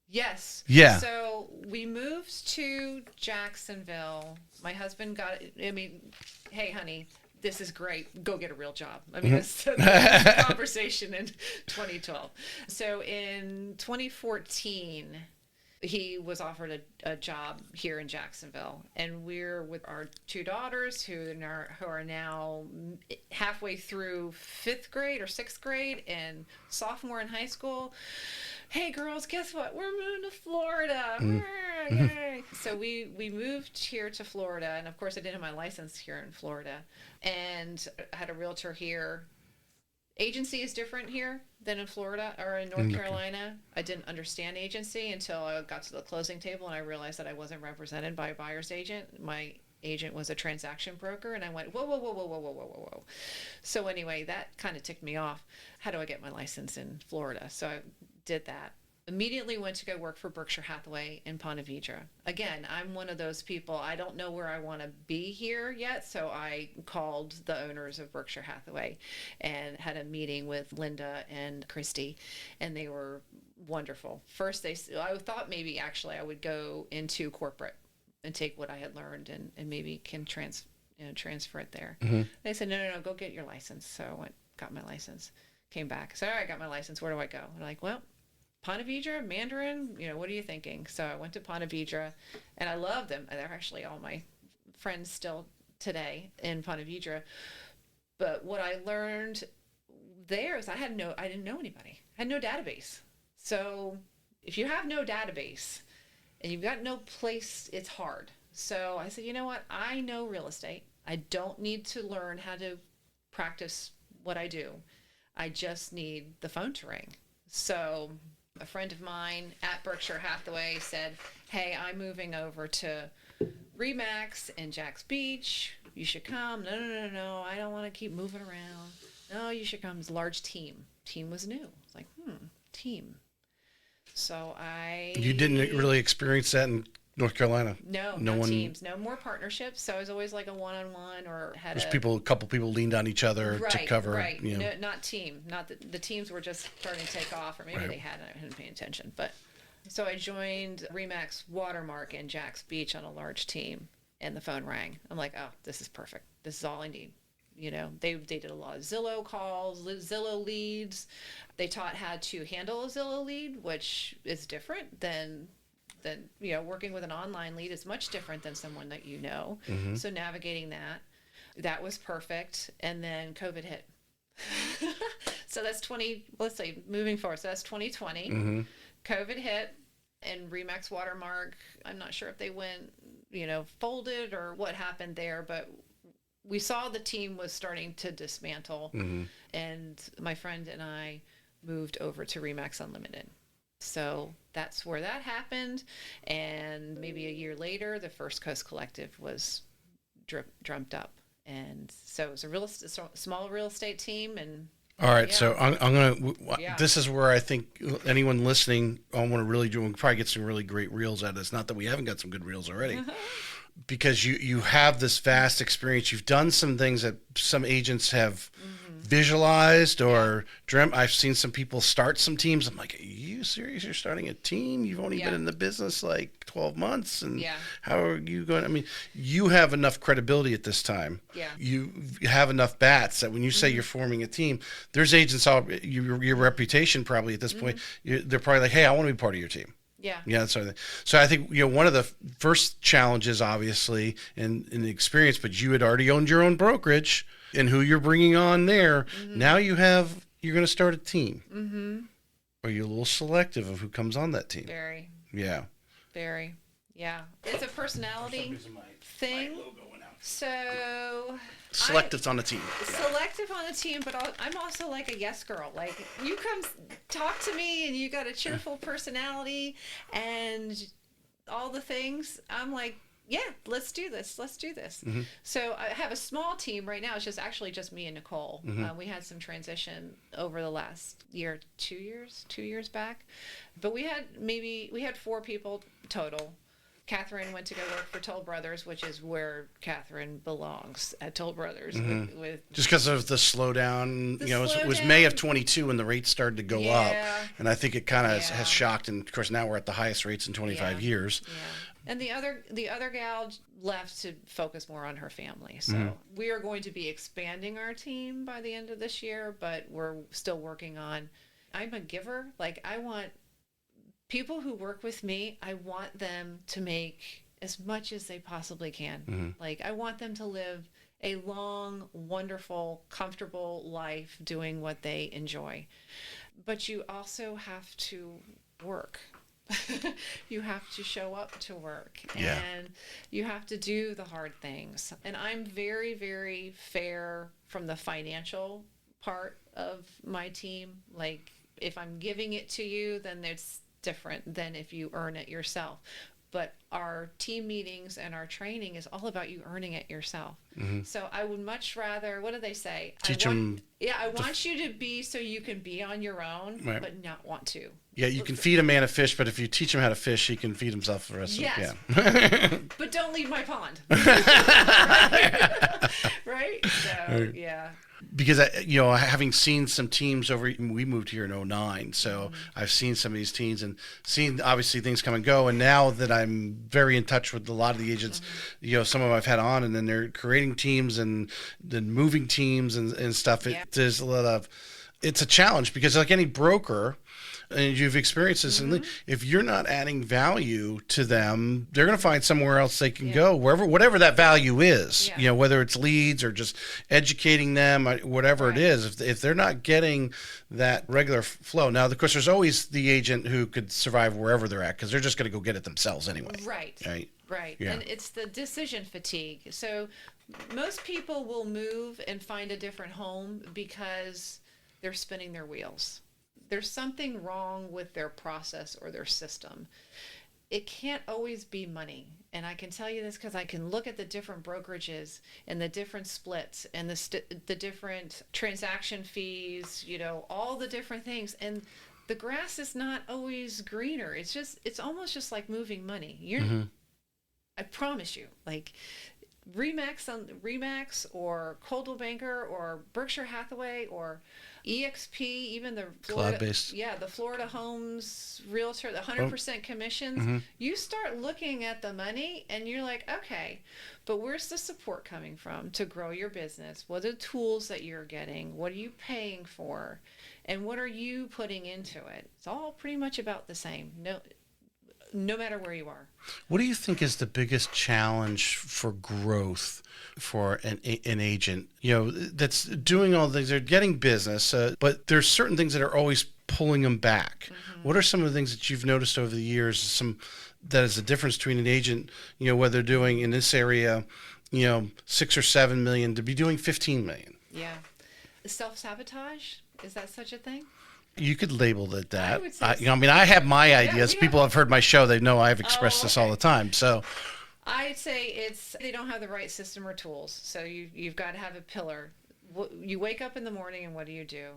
Yes. Yeah. So we moved to Jacksonville. My husband hey, honey, this is great. Go get a real job. This conversation in 2012. So in 2014, he was offered a job here in Jacksonville, and we're with our two daughters who are now halfway through 5th grade or 6th grade and sophomore in high school. Hey girls, guess what? We're moving to Florida. Yay. So we moved here to Florida, and of course I didn't have my license here in Florida, and I had a realtor here. Agency is different here than in Florida or in North Carolina. I didn't understand agency until I got to the closing table and I realized that I wasn't represented by a buyer's agent. My agent was a transaction broker, and I went, whoa. So anyway, that kind of ticked me off. How do I get my license in Florida? So I did that. Immediately went to go work for Berkshire Hathaway in Ponte Vedra. Again, I'm one of those people, I don't know where I want to be here yet, so I called the owners of Berkshire Hathaway and had a meeting with Linda and Christy, and they were wonderful. First, I thought maybe actually I would go into corporate and take what I had learned and maybe can transfer it there. They said, no, go get your license. So I went, got my license, came back. I said, all right, I got my license. Where do I go? They're like, well, Ponte Vedra, Mandarin, what are you thinking? So I went to Ponte Vedra, and I love them. They're actually all my friends still today in Ponte Vedra. But what I learned there is I didn't know anybody. I had no database. So if you have no database and you've got no place, it's hard. So I said, you know what? I know real estate. I don't need to learn how to practice what I do. I just need the phone to ring. So a friend of mine at Berkshire Hathaway said, hey, I'm moving over to REMAX in Jax Beach. You should come. No, I don't want to keep moving around. No, you should come. It's a large team. Team was new. It's like, team. So You didn't really experience that in North Carolina? No teams. No more partnerships. So I was always like a one-on-one or had a couple people leaned on each other to cover. Right. No, not team. Not the teams were just starting to take off, or maybe they hadn't. I hadn't paid attention. But so I joined REMAX Watermark in Jax Beach on a large team, and the phone rang. I'm like, oh, this is perfect. This is all I need. They did a lot of Zillow calls, Zillow leads. They taught how to handle a Zillow lead, which is different than working with an online lead is much different than someone that So navigating that was perfect. And then COVID hit. So that's moving forward. So that's 2020. COVID hit, and REMAX Watermark, I'm not sure if they went, folded or what happened there, but we saw the team was starting to dismantle. And my friend and I moved over to REMAX Unlimited. So that's where that happened. And maybe a year later, the First Coast Collective was dreamt up. And so it was a small real estate team. And all right, yeah. so I'm going to, Yeah. this is where I think anyone listening, I want to really do, we'll probably get some really great reels out of this. Not that we haven't got some good reels already. Because you have this vast experience. You've done some things that some agents have visualized or dreamt. I've seen some people start some teams. I'm like, are you serious? You're starting a team? You've only been in the business like 12 months. And how are you going? I mean, you have enough credibility at this time. Yeah. You have enough bats that when you say you're forming a team, there's agents, your reputation probably at this point, they're probably like, hey, I want to be part of your team. Yeah. Yeah. That's sort of thing. So I think, one of the first challenges, obviously, in the experience, but you had already owned your own brokerage and who you're bringing on there. Now you're going to start a team. Are you a little selective of who comes on that team? Very. Yeah. Very. Yeah. It's a personality thing. So Selective on the team. Selective on the team, but I'm also like a yes girl. Like, you come talk to me and you got a cheerful personality and all the things. I'm like, yeah, let's do this. Let's do this. So I have a small team right now. It's just me and Nicole. We had some transition over the last year, 2 years back, but we had 4 people total. Catherine went to go work for Toll Brothers, which is where Catherine belongs, at Toll Brothers. With just because of the slowdown, it was May of 22 when the rates started to go up, and I think it kind of has shocked. And of course, now we're at the highest rates in 25 years. Yeah. And the other gal left to focus more on her family. So we are going to be expanding our team by the end of this year, but we're still working on. I'm a giver. Like, I want people who work with me, I want them to make as much as they possibly can. Like, I want them to live a long, wonderful, comfortable life doing what they enjoy. But you also have to work. You have to show up to work, and you have to do the hard things. And I'm very, very fair from the financial part of my team. Like, if I'm giving it to you, then it's different than if you earn it yourself. But our team meetings and our training is all about you earning it yourself. So I would much rather, what do they say? Teach them. Yeah, I want you to be so you can be on your own, but not want to. Yeah, you can feed a man a fish, but if you teach him how to fish, he can feed himself the rest of it. Yeah. But don't leave my pond. Right? So, yeah. Because having seen some teams we moved here in 2009, so I've seen some of these teams and seen obviously things come and go. And now that I'm very in touch with a lot of the agents, some of them I've had on, and then they're creating teams and then moving teams and stuff. There's a lot of, it's a challenge because like any broker, and you've experienced this, and if you're not adding value to them, they're going to find somewhere else they can go, whatever that value is, whether it's leads or just educating them, whatever it is. If they're not getting that regular flow. Now, of course, there's always the agent who could survive wherever they're at because they're just going to go get it themselves anyway. Right. Yeah. And it's the decision fatigue. So most people will move and find a different home because they're spinning their wheels. There's something wrong with their process or their system. It can't always be money. And I can tell you this because I can look at the different brokerages and the different splits and the different transaction fees, all the different things. And the grass is not always greener. It's almost just like moving money. I promise you, like REMAX or Coldwell Banker or Berkshire Hathaway or EXP, even the Florida, cloud-based. The Florida Homes Realtor, the 100% commissions. You start looking at the money and you're like, okay, but where's the support coming from to grow your business? What are the tools that you're getting? What are you paying for? And what are you putting into it? It's all pretty much about the same. No matter where you are. What do you think is the biggest challenge for growth for an agent? That's doing all the things, they're getting business, but there's certain things that are always pulling them back. What are some of the things that you've noticed over the years? That is the difference between an agent, whether they're doing in this area, 6 or 7 million to be doing 15 million. Yeah. Self-sabotage, is that such a thing? You could label it that. I would say I mean, I have my ideas. we People have heard my show. They know I've expressed this all okay. the time. So, I'd say they don't have the right system or tools. So you've got to have a pillar. You wake up in the morning and what do?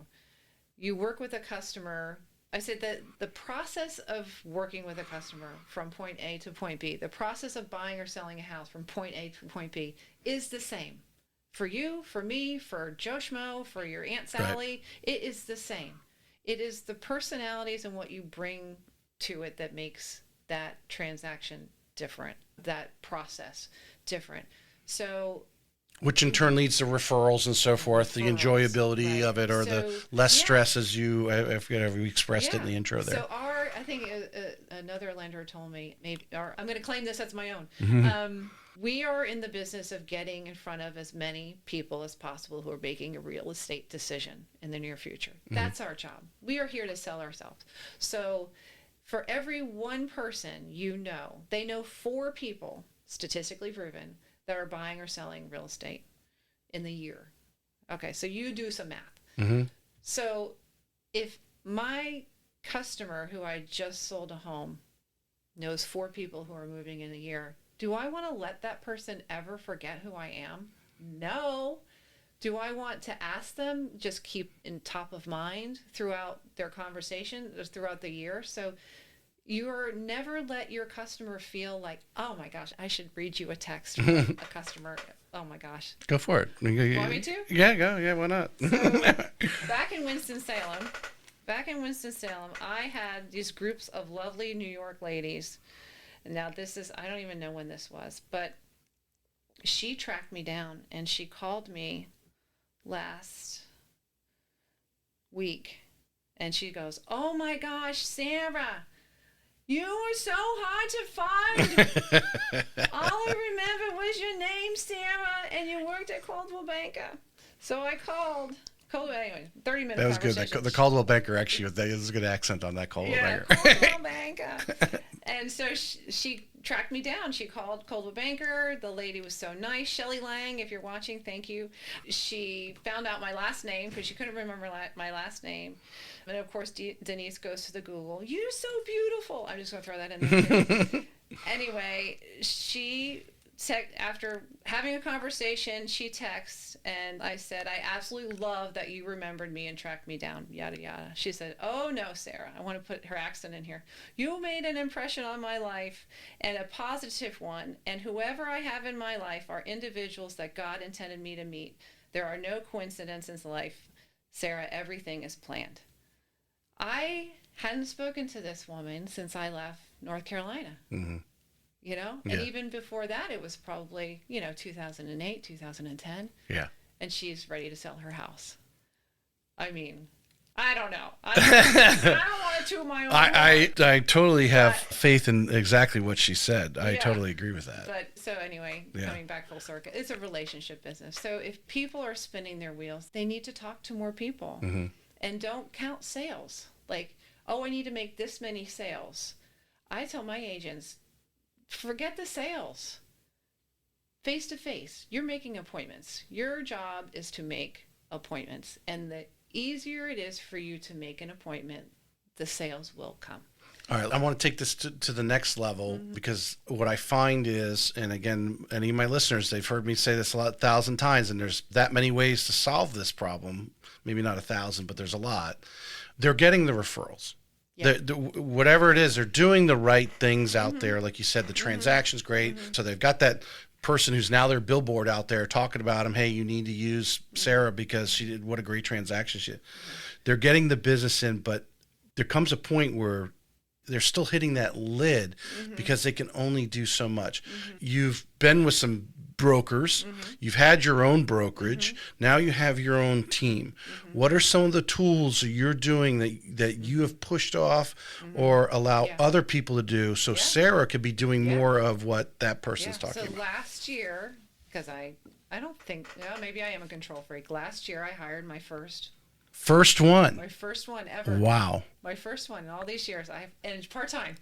You work with a customer. I said that the process of working with a customer from point A to point B, the process of buying or selling a house from point A to point B is the same. For you, for me, for Joe Schmo, for your Aunt Sally, It is the same. It is the personalities and what you bring to it that makes that transaction different, that process different. So, which in turn leads to referrals and so forth, the enjoyability of it, or the less stress, as I forget how we expressed it in the intro there. So I think another lender told me, I'm going to claim this as my own. We are in the business of getting in front of as many people as possible who are making a real estate decision in the near future. That's our job. We are here to sell ourselves. So for every one person they know 4 people, statistically proven, that are buying or selling real estate in the year. Okay, so you do some math. So if my customer who I just sold a home knows 4 people who are moving in a year, do I want to let that person ever forget who I am? No. Do I want to ask them, just keep in top of mind throughout their conversation, throughout the year? So you're never let your customer feel like, oh my gosh, I should read you a text from a customer. Oh my gosh. Go for it. Want me to? Yeah, go. Yeah, why not? So back in Winston-Salem, I had these groups of lovely New York ladies. Now I don't even know when this was, but she tracked me down and she called me last week and she goes, oh my gosh, Sarah, you were so hard to find. All I remember was your name, Sarah, and you worked at Coldwell Banker. So I called. Anyway, 30-minute That was good. The Coldwell Banker, actually, there was a good accent on that Coldwell Banker. Coldwell Banker. And so she tracked me down. She called Coldwell Banker. The lady was so nice. Shelley Lang, if you're watching, thank you. She found out my last name because she couldn't remember my last name. And of course, Denise goes to the Google. You're so beautiful. I'm just going to throw that in there. Anyway, after having a conversation, she texts, and I said, I absolutely love that you remembered me and tracked me down, yada, yada. She said, oh, no, Sarah. I want to put her accent in here. You made an impression on my life, and a positive one, and whoever I have in my life are individuals that God intended me to meet. There are no coincidences in life. Sarah, everything is planned. I hadn't spoken to this woman since I left North Carolina. And even before that, it was probably, 2008, 2010. Yeah. And she's ready to sell her house. I mean, I don't know. I don't want to toot my own horn. I totally have faith in exactly what she said. I totally agree with that. But so anyway, coming back full circle, it's a relationship business. So if people are spinning their wheels, they need to talk to more people. And don't count sales. Like, oh, I need to make this many sales. I tell my agents, forget the sales. Face to face, you're making appointments. Your job is to make appointments. And the easier it is for you to make an appointment, the sales will come. All right, I want to take this to the next level because what I find is, and again, any of my listeners, they've heard me say this 1,000 times, and there's that many ways to solve this problem. Maybe not 1,000, but there's a lot. They're getting the referrals. Yeah. Whatever it is, they're doing the right things out there. Like you said, the transaction's great. So they've got that person who's now their billboard out there talking about them. Hey, you need to use Sarah because she did what a great transaction she did. They're getting the business in, but there comes a point where they're still hitting that lid because they can only do so much. You've been with some brokers. You've had your own brokerage. Now you have your own team. What are some of the tools that you're doing that you have pushed off or allow other people to do so Sarah could be doing more of what that person's talking about? So last year, because I don't think, maybe I am a control freak. Last year I hired my first First one. My first one ever. Wow. My first one in all these years. And it's part-time.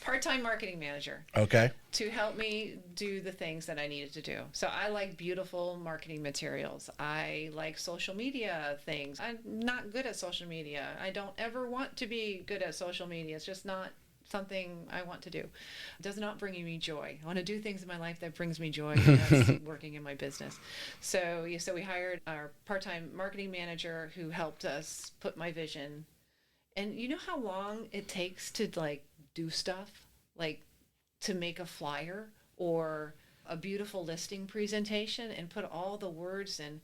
Part-time marketing manager. Okay. To help me do the things that I needed to do. So I like beautiful marketing materials. I like social media things. I'm not good at social media. I don't ever want to be good at social media. It's just not something I want to do. It does not bring me joy. I want to do things in my life that brings me joy. And that's working in my business. So we hired our part-time marketing manager who helped us put my vision. And you know how long it takes to like do stuff? Like to make a flyer or a beautiful listing presentation and put all the words and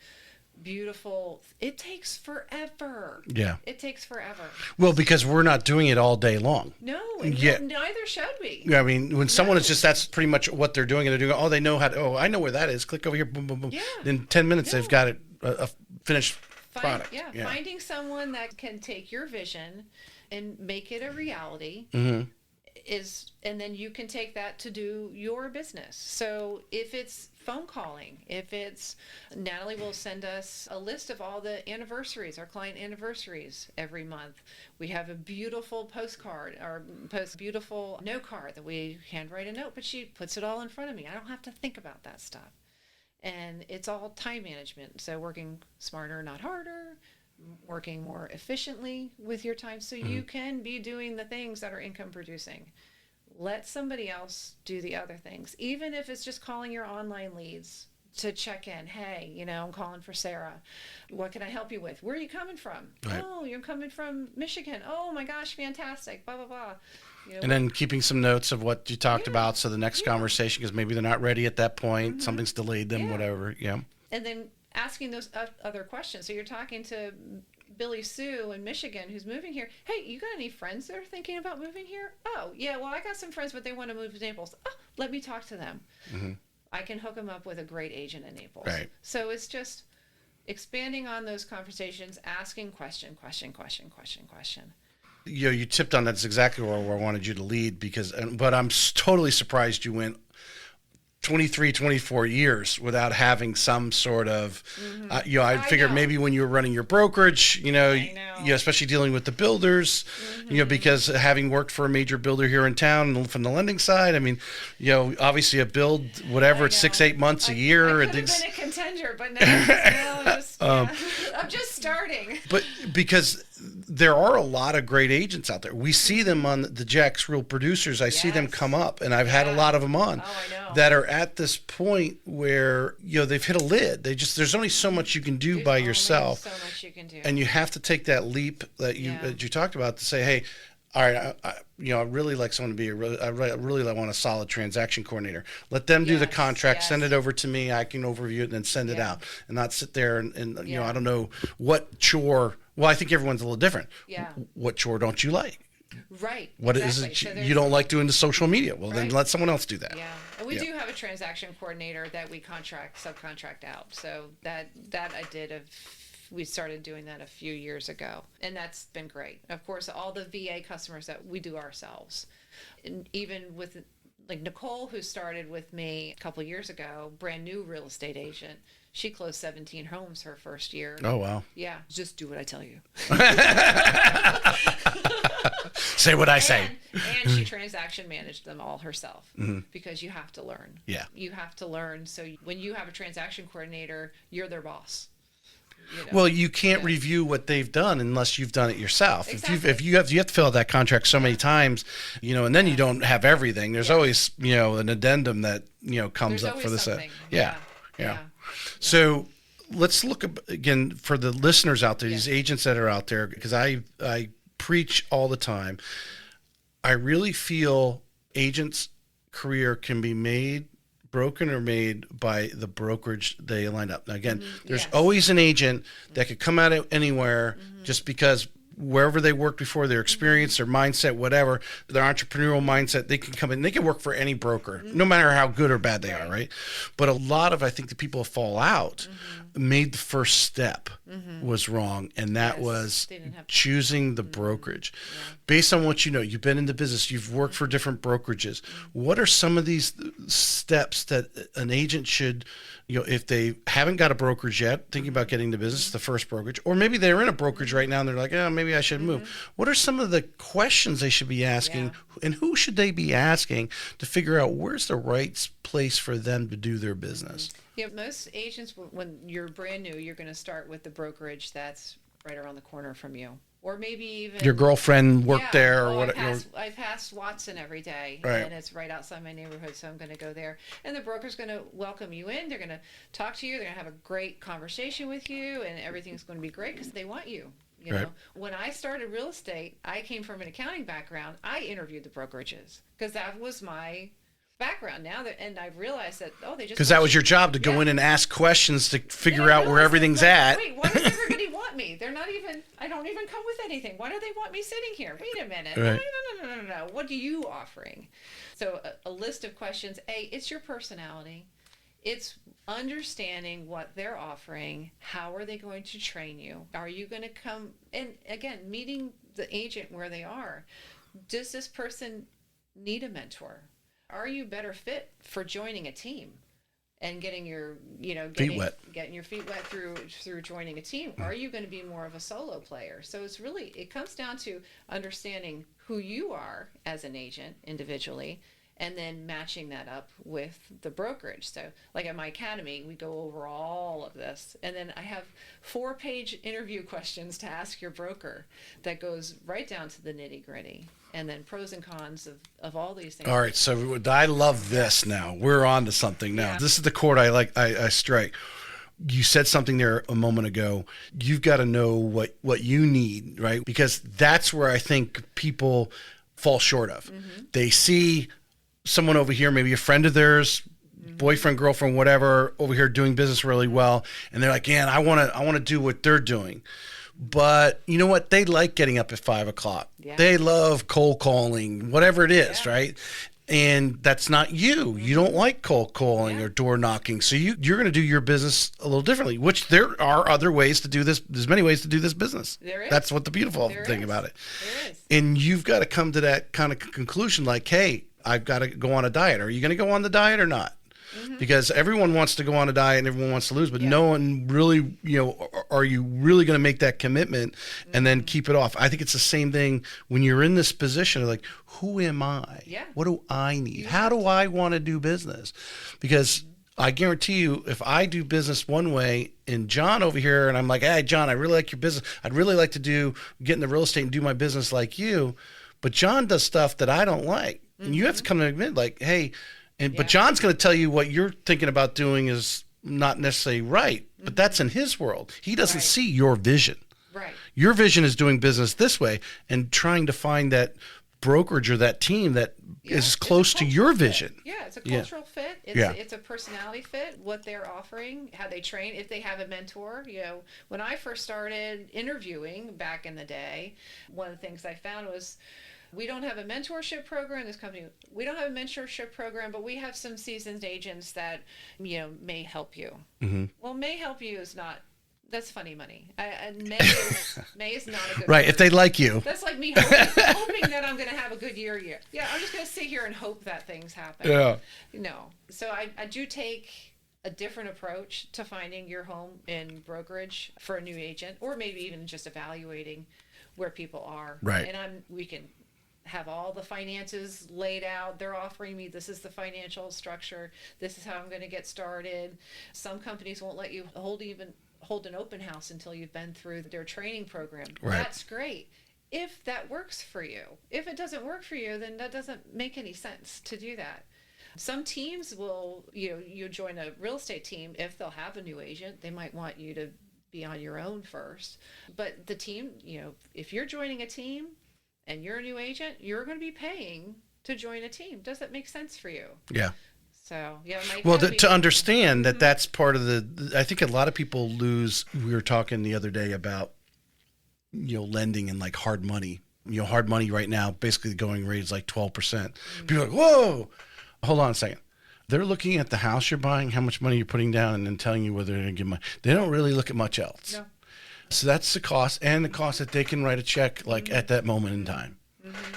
beautiful, it takes forever. Yeah. It takes forever. Well, because we're not doing it all day long. No, and neither should we. Yeah, I mean, when someone is just, that's pretty much what they're doing, and they're doing, oh, they know how to, oh, I know where that is. Click over here, boom, boom, boom. Yeah. In 10 minutes, they've got it, a finished product. Yeah, finding someone that can take your vision and make it a reality. Mm-hmm. And then you can take that to do your business. So if it's phone calling, if it's, Natalie will send us a list of all the anniversaries, our client anniversaries every month. We have a beautiful postcard or beautiful note card that we handwrite a note, but she puts it all in front of me. I don't have to think about that stuff. And it's all time management. So working smarter, not harder, working more efficiently with your time so you can be doing the things that are income producing. Let somebody else do the other things, even if it's just calling your online leads to check in. Hey, I'm calling for Sarah. What can I help you with? Where are you coming from? Right. Oh, you're coming from Michigan. Oh my gosh, fantastic. Blah, blah, blah. And then keeping some notes of what you talked about. So the next conversation, because maybe they're not ready at that point. Something's delayed them, whatever. Yeah. And then asking those other questions. So you're talking to Billy Sue in Michigan who's moving here. Hey, you got any friends that are thinking about moving here? Oh, yeah, well, I got some friends, but they want to move to Naples. Oh, let me talk to them. Mm-hmm. I can hook them up with a great agent in Naples. Right. So it's just expanding on those conversations, asking question. You tipped on that's exactly where I wanted you to lead but I'm totally surprised you went 23, 24 years without having some sort of, I figured maybe when you were running your brokerage, especially dealing with the builders, because having worked for a major builder here in town from the lending side, I mean, obviously a build, whatever, it's 6-8 months a year. I could have been a contender, but no, I'm just starting. But because there are a lot of great agents out there. We see them on the Jack's Real Producers. I see them come up, and I've had a lot of them on that are at this point where they've hit a lid. There's only so much you can do by yourself. So much you can do, and you have to take that leap that you talked about to say, hey, all right, I really like someone to be I really want a solid transaction coordinator. Let them do the contract, send it over to me. I can overview it and then send it out, and not sit there and I don't know what chore. Well, I think everyone's a little different. Yeah. What chore don't you like? Right. What is it you don't like doing the social media? Well, then let someone else do that. Yeah. And we do have a transaction coordinator that we subcontract out. So that I did we started doing that a few years ago, and that's been great. Of course, all the VA customers that we do ourselves, and even with like Nicole, who started with me a couple years ago, brand new real estate agent. She closed 17 homes her first year. Oh, wow. Yeah. Just do what I tell you. Say what I say. And she transaction managed them all herself because you have to learn. Yeah. You have to learn. So when you have a transaction coordinator, you're their boss. Well, you can't review what they've done unless you've done it yourself. Exactly. If you have to fill out that contract so many times, and then you don't have everything. There's always, an addendum that, comes up for this. Yeah. So let's look again for the listeners out there, these agents that are out there, because I preach all the time. I really feel agents' career can be broken or made by the brokerage they lined up. Now, again, there's always an agent that could come out of anywhere just because wherever they worked before, their experience, their mindset, whatever, their entrepreneurial mindset, they can come in. They can work for any broker, no matter how good or bad they are, right? But a lot of, I think, the people who fall out made the first step was wrong, and that was choosing the brokerage. Based on what you know, you've been in the business, you've worked for different brokerages. What are some of these steps that an agent should, if they haven't got a brokerage yet, thinking about getting the business, the first brokerage, or maybe they're in a brokerage right now and they're like, oh, maybe I should move. What are some of the questions they should be asking, and who should they be asking to figure out where's the right place for them to do their business? Yeah, most agents, when you're brand new, you're going to start with the brokerage that's right around the corner from you. Or maybe even your girlfriend worked there, or what? I pass Watson every day, right, and it's right outside my neighborhood, so I'm going to go there. And the broker's going to welcome you in. They're going to talk to you. They're going to have a great conversation with you, and everything's going to be great because they want you. You know, when I started real estate, I came from an accounting background. I interviewed the brokerages because that was my background. And I've realized that they just, because that was your job, to go in and ask questions to figure out where everything's at. Wait, why does everybody want me? They're not even. I don't even come with anything. Why do they want me sitting here? Wait a minute. Right. No. What are you offering? So a list of questions. It's your personality. It's understanding what they're offering. How are they going to train you? Are you going to come? And again, meeting the agent where they are. Does this person need a mentor? Are you better fit for joining a team and getting your, feet wet, getting your feet wet through joining a team? Are you going to be more of a solo player? So it comes down to understanding who you are as an agent individually, and then matching that up with the brokerage. So like at my academy, we go over all of this. And then I have 4-page interview questions to ask your broker that goes right down to the nitty gritty. And then pros and cons of all these things. All right, so I love this now. We're on to something now. Yeah. This is the chord I strike. You said something there a moment ago. You've got to know what you need, right? Because that's where I think people fall short of. They see someone over here, maybe a friend of theirs, boyfriend, girlfriend, whatever, over here doing business really well, and they're like, man, I want to do what they're doing. But you know what? They like getting up at 5 o'clock. Yeah. They love cold calling, whatever it is, right? And that's not you. You don't like cold calling or door knocking. So you're going to do your business a little differently, which there are other ways to do this. There's many ways to do this business. There is. That's what the beautiful thing about it. There is. And you've got to come to that kind of conclusion like, hey, I've got to go on a diet. Are you going to go on the diet or not? Because everyone wants to go on a diet and everyone wants to lose, but no one really, are you really going to make that commitment and then keep it off? I think it's the same thing when you're in this position of like, who am I? Yeah. What do I need? How do I want to do business? Because I guarantee you, if I do business one way and John over here, and I'm like, hey, John, I really like your business. I'd really like to get into real estate and do my business like you. But John does stuff that I don't like. And you have to come to admit like, hey, but John's going to tell you what you're thinking about doing is not necessarily right, but that's in his world. He doesn't see your vision. Right. Your vision is doing business this way and trying to find that brokerage or that team that is close to your vision. Yeah, it's a cultural fit. It's a personality fit, what they're offering, how they train, if they have a mentor. When I first started interviewing back in the day, one of the things I found was, we don't have a mentorship program. This company, we don't have a mentorship program, but we have some seasoned agents that, may help you. Well, may help you is not, that's funny money. May is not a good right, word. If they like you. That's like me hoping that I'm going to have a good year. Yeah, I'm just going to sit here and hope that things happen. Yeah. No. So I do take a different approach to finding your home in brokerage for a new agent, or maybe even just evaluating where people are. Right. And we can have all the finances laid out. They're offering me, this is the financial structure. This is how I'm going to get started. Some companies won't let you hold an open house until you've been through their training program. Right. That's great. If that works for you. If it doesn't work for you, then that doesn't make any sense to do that. Some teams will, you join a real estate team. If they'll have a new agent, they might want you to be on your own first. But the team, if you're joining a team, and you're a new agent, you're going to be paying to join a team. Does that make sense for you? Yeah. So, well, to understand that that's part of I think a lot of people lose, we were talking the other day about lending and like hard money. Hard money right now, basically the going rate is like 12%. People are like, whoa, hold on a second. They're looking at the house you're buying, how much money you're putting down, and then telling you whether they're going to give money. They don't really look at much else. No. So that's the cost, and the cost that they can write a check like at that moment in time.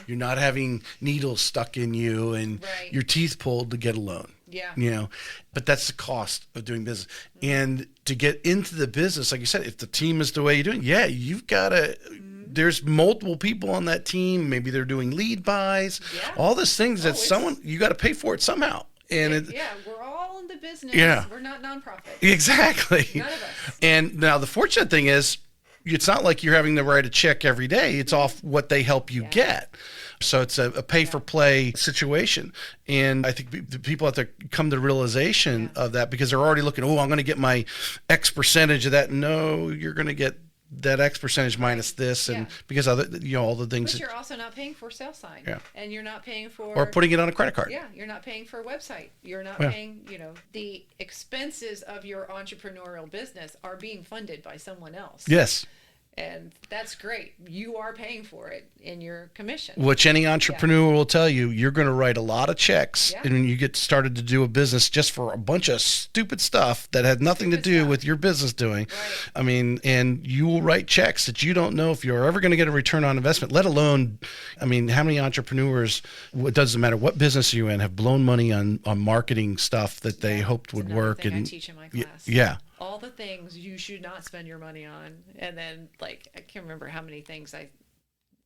You're not having needles stuck in you and your teeth pulled to get a loan. Yeah. But that's the cost of doing business. And to get into the business, like you said, if the team is the way you're doing, you've got to, there's multiple people on that team. Maybe they're doing lead buys, all these things that you got to pay for it somehow. And we're all in the business. We're not nonprofit. Exactly. None of us. And now the fortunate thing is, it's not like you're having to write a check every day. It's off what they help you get. So it's a pay-for-play situation. And I think the people have to come to the realization of that, because they're already looking, I'm going to get my X percentage of that. No, you're going to get that X percentage minus this, and because all the things. But you're also not paying for sales sign, and you're not paying for or putting it on a credit card. Yeah, you're not paying for a website. You're not paying. The expenses of your entrepreneurial business are being funded by someone else. Yes. And that's great. You are paying for it in your commission. Which any entrepreneur will tell you, you're going to write a lot of checks. And when you get started to do a business just for a bunch of stupid stuff that had nothing to do with your business doing. Right. I mean, and you will write checks that you don't know if you're ever going to get a return on investment, let alone, how many entrepreneurs, it doesn't matter what business you're in, have blown money on marketing stuff that they hoped would work. And I teach in my class. Yeah. All the things you should not spend your money on. And then, I can't remember how many things I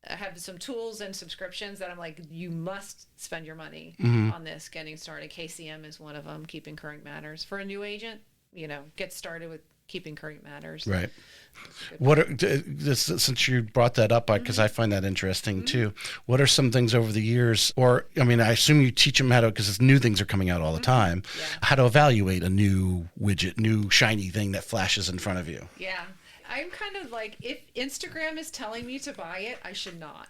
have some tools and subscriptions that I'm like, you must spend your money on this getting started. KCM is one of them, Keeping Current Matters. For a new agent, get started with Keeping Current Matters. Right. Since you brought that up, because I find that interesting too, what are some things over the years, or, I assume you teach them how to, because new things are coming out all the time, how to evaluate a new widget, new shiny thing that flashes in front of you? Yeah. I'm kind of like, if Instagram is telling me to buy it, I should not.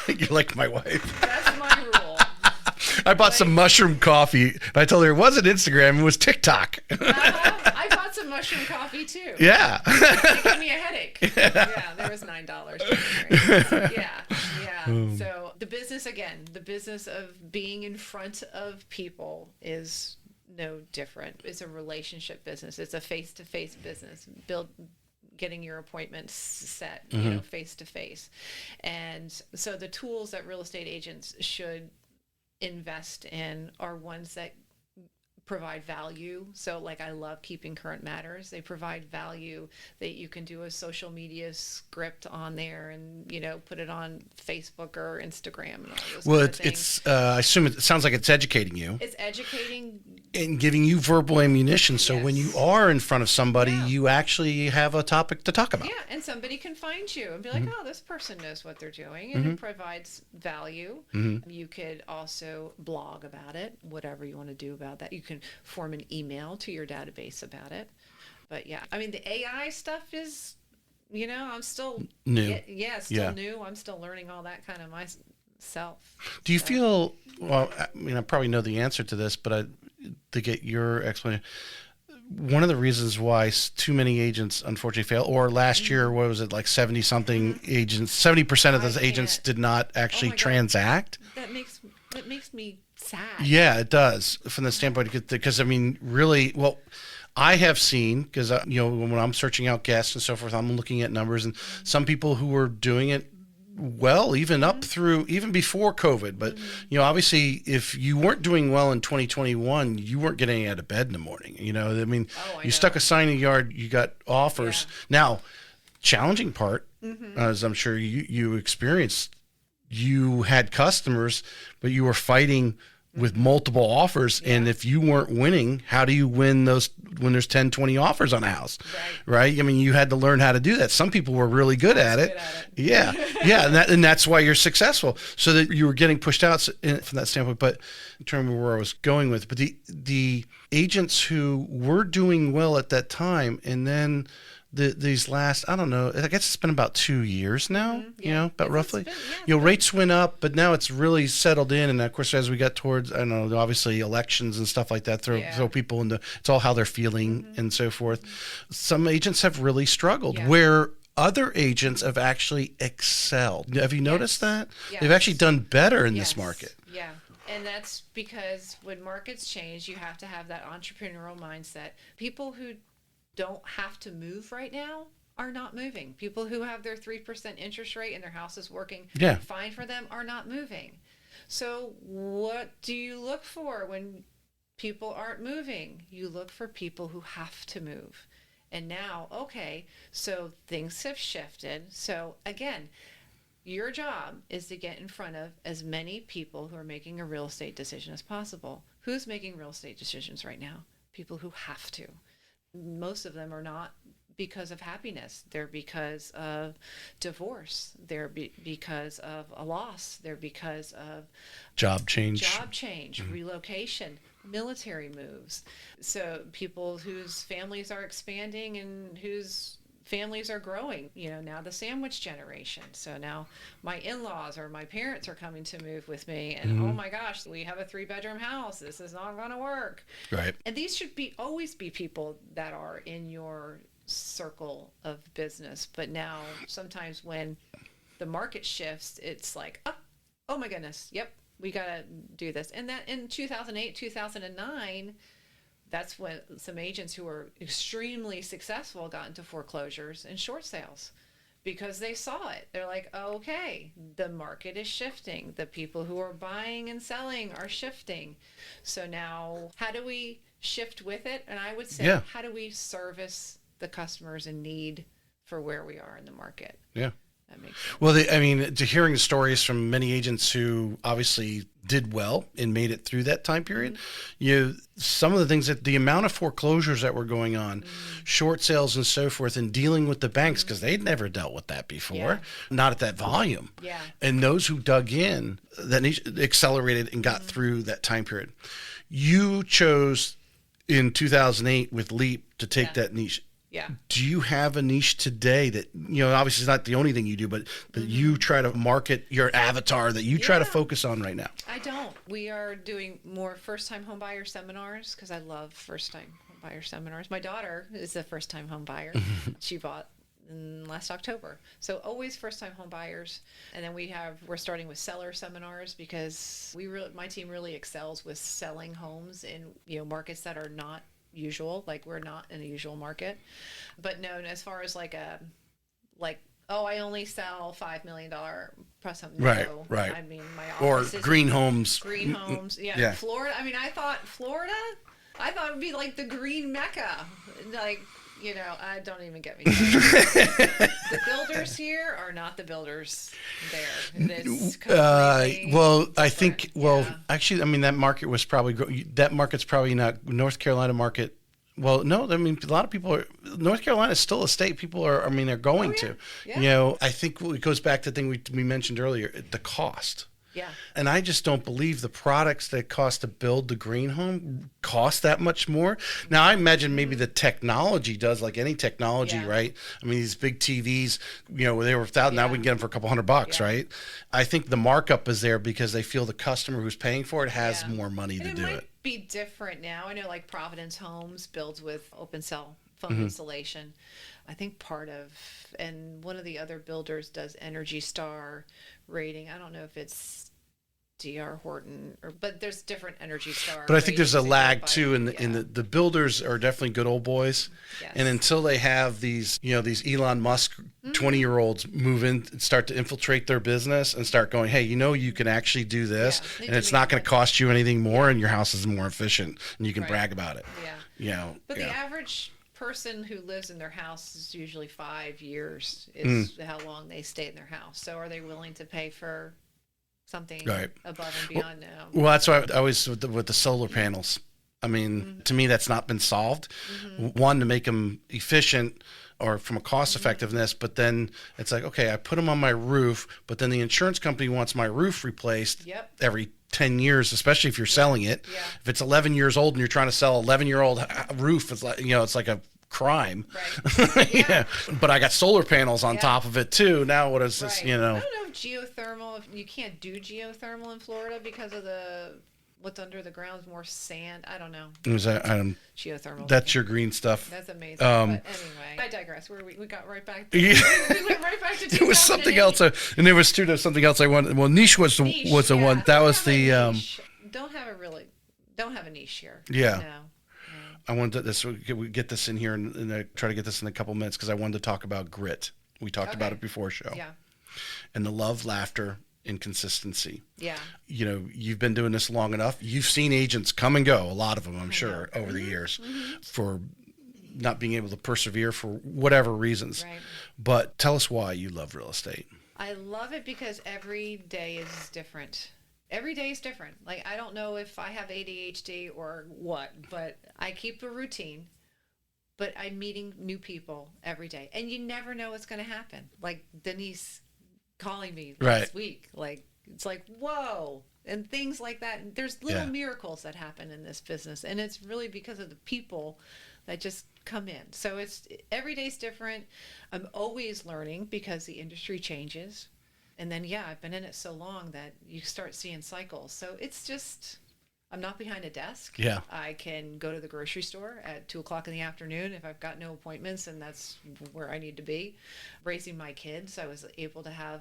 You're like my wife. That's my rule. I bought some mushroom coffee. I told her it wasn't Instagram, it was TikTok. I bought some mushroom coffee too. Yeah. It gave me a headache. Yeah, there was $9. Yeah. So the business of being in front of people is no different. It's a relationship business. It's a face-to-face business. Getting your appointments set, face to face. And so the tools that real estate agents should invest in are ones that provide value. So I love Keeping Current Matters. They provide value that you can do a social media script on there and, put it on Facebook or Instagram and all those kind of things. It's I assume it sounds like it's educating you. It's educating. And giving you verbal ammunition. So when you are in front of somebody, you actually have a topic to talk about. Yeah. And somebody can find you and be like, this person knows what they're doing, and it provides value. You could also blog about it, whatever you want to do about that. You can form an email to your database about it. But the AI stuff is, I'm still new. New. I'm still learning all that kind of myself. Do you feel, I probably know the answer to this, but to get your explanation, one of the reasons why too many agents unfortunately fail, or last year, what was it, like 70-something agents, 70% of those agents did not actually transact? That makes me sad. Yeah, it does, from the standpoint, because really, I have seen, because when I'm searching out guests and so forth, I'm looking at numbers, and some people who were doing it well, even up through, even before COVID. But, obviously, if you weren't doing well in 2021, you weren't getting out of bed in the morning. You stuck a sign in the yard, you got offers. Now, challenging part, as I'm sure you experienced, you had customers, but you were fighting with multiple offers. And if you weren't winning, how do you win those when there's 10, 20 offers on a house? Right? You had to learn how to do that. Some people were really good at it. Yeah. And that's why you're successful. So that you were getting pushed out from that standpoint. But I'm trying to remember where I was going with it. But the agents who were doing well at that time, and then these last, I don't know, I guess it's been about 2 years now, about roughly. Rates went up, but now it's really settled in. And of course, as we got towards, I don't know, obviously elections and stuff like that, throw people into, it's all how they're feeling and so forth. Some agents have really struggled, where other agents have actually excelled. Have you noticed that? Yes. They've actually done better in this Yes. market. Yeah. And that's because when markets change, you have to have that entrepreneurial mindset. People who don't have to move right now are not moving. People who have their 3% interest rate and their house is working fine for them are not moving. So what do you look for when people aren't moving? You look for people who have to move. And now, okay, so things have shifted. So again, your job is to get in front of as many people who are making a real estate decision as possible. Who's making real estate decisions right now? People who have to. Most of them are not because of happiness. They're because of divorce. They're because of a loss. They're because of Job change, relocation, military moves. So people whose families are expanding and whose families are growing, now the sandwich generation. So now my in-laws or my parents are coming to move with me and oh my gosh, we have a 3-bedroom house. This is not going to work. Right. And these should always be people that are in your circle of business. But now sometimes when the market shifts, it's like, oh my goodness. Yep. We got to do this. And that in 2008, 2009, that's when some agents who were extremely successful got into foreclosures and short sales because they saw it. They're like, okay, the market is shifting. The people who are buying and selling are shifting. So now how do we shift with it? And I would say, how do we service the customers in need for where we are in the market? Yeah. That makes sense. Well, to hearing the stories from many agents who obviously did well and made it through that time period, some of the things the amount of foreclosures that were going on, short sales and so forth, and dealing with the banks because they'd never dealt with that before, not at that volume. Yeah. And those who dug in, that accelerated and got through that time period. You chose in 2008 with Leap to take that niche. Yeah. Do you have a niche today that, obviously it's not the only thing you do, but you try to market your avatar that you try to focus on right now? I don't. We are doing more first-time home buyer seminars because I love first-time home buyer seminars. My daughter is a first-time home buyer. She bought last October. So always first-time home buyers. And then we're starting with seller seminars because my team really excels with selling homes in, markets that are not usual, like we're not in a usual market. But no, as far as I only sell $5 million plus something. Right. I mean, my office or green homes. Yeah. Florida. I mean, I thought it would be like the green Mecca. Don't even get me started. The builders here are not the builders there. It's actually, I mean, that market's probably not North Carolina market. Well, no, I mean, a lot of people North Carolina is still a state people are going to. Yeah. I think it goes back to the thing we mentioned earlier, the cost. Yeah. And I just don't believe the products that cost to build the green home cost that much more. Now, I imagine maybe the technology does, like any technology, right? I mean, these big TVs, they were $1,000. Now we can get them for a couple $100, right? I think the markup is there because they feel the customer who's paying for it has more money to do it. It might be different now. I know like Providence Homes builds with open cell phone installation. I think and one of the other builders does Energy Star rating. I don't know if it's DR Horton but there's different Energy Star. But I think there's a lag too, in the builders are definitely good old boys. Yes. And until they have these Elon Musk 20-year-olds move in and start to infiltrate their business and start going, hey, you can actually do this and it's not going to cost you anything more and your house is more efficient and you can brag about it. But the average person who lives in their house is usually 5 years is how long they stay in their house. So are they willing to pay for something above and beyond now? Well, that's why I always with the solar panels. I mean, to me, that's not been solved. One, to make them efficient or from a cost effectiveness, but then it's like, okay, I put them on my roof, but then the insurance company wants my roof replaced every 10 years, especially if you're selling it. If it's 11 years old and you're trying to sell 11-year-old roof, it's like, it's like a crime. Right. But I got solar panels on top of it too. Now what is this, I don't know if geothermal, if you can't do geothermal in Florida because of the what's under the ground is more sand. I don't know. Was that, Geothermal. that's your green stuff. That's amazing. But anyway, I digress. We got right back. To, Yeah. we went right back to 2008. There was something else, and there was something else I wanted. Well, niche was the one. That was the. Don't have a niche here. Yeah. No. I wanted this. We get this in here, and I try to get this in a couple minutes because I wanted to talk about grit. We talked about it before show. Yeah. And the love, laughter, and consistency. Yeah. You know, you've been doing this long enough. You've seen agents come and go, a lot of them, I'm sure, over the years, for not being able to persevere for whatever reasons. Right. But tell us why you love real estate. I love it because every day is different. Every day is different. Like, I don't know if I have ADHD or what, but I keep a routine. But I'm meeting new people every day. And you never know what's going to happen. Like Denise calling me last week. Like, it's like, whoa. And things like that. There's little miracles that happen in this business. And it's really because of the people that just come in. So every day's different. I'm always learning because the industry changes. And then, I've been in it so long that you start seeing cycles. So it's just, I'm not behind a desk. Yeah. I can go to the grocery store at 2:00 in the afternoon if I've got no appointments, and that's where I need to be. Raising my kids, I was able to have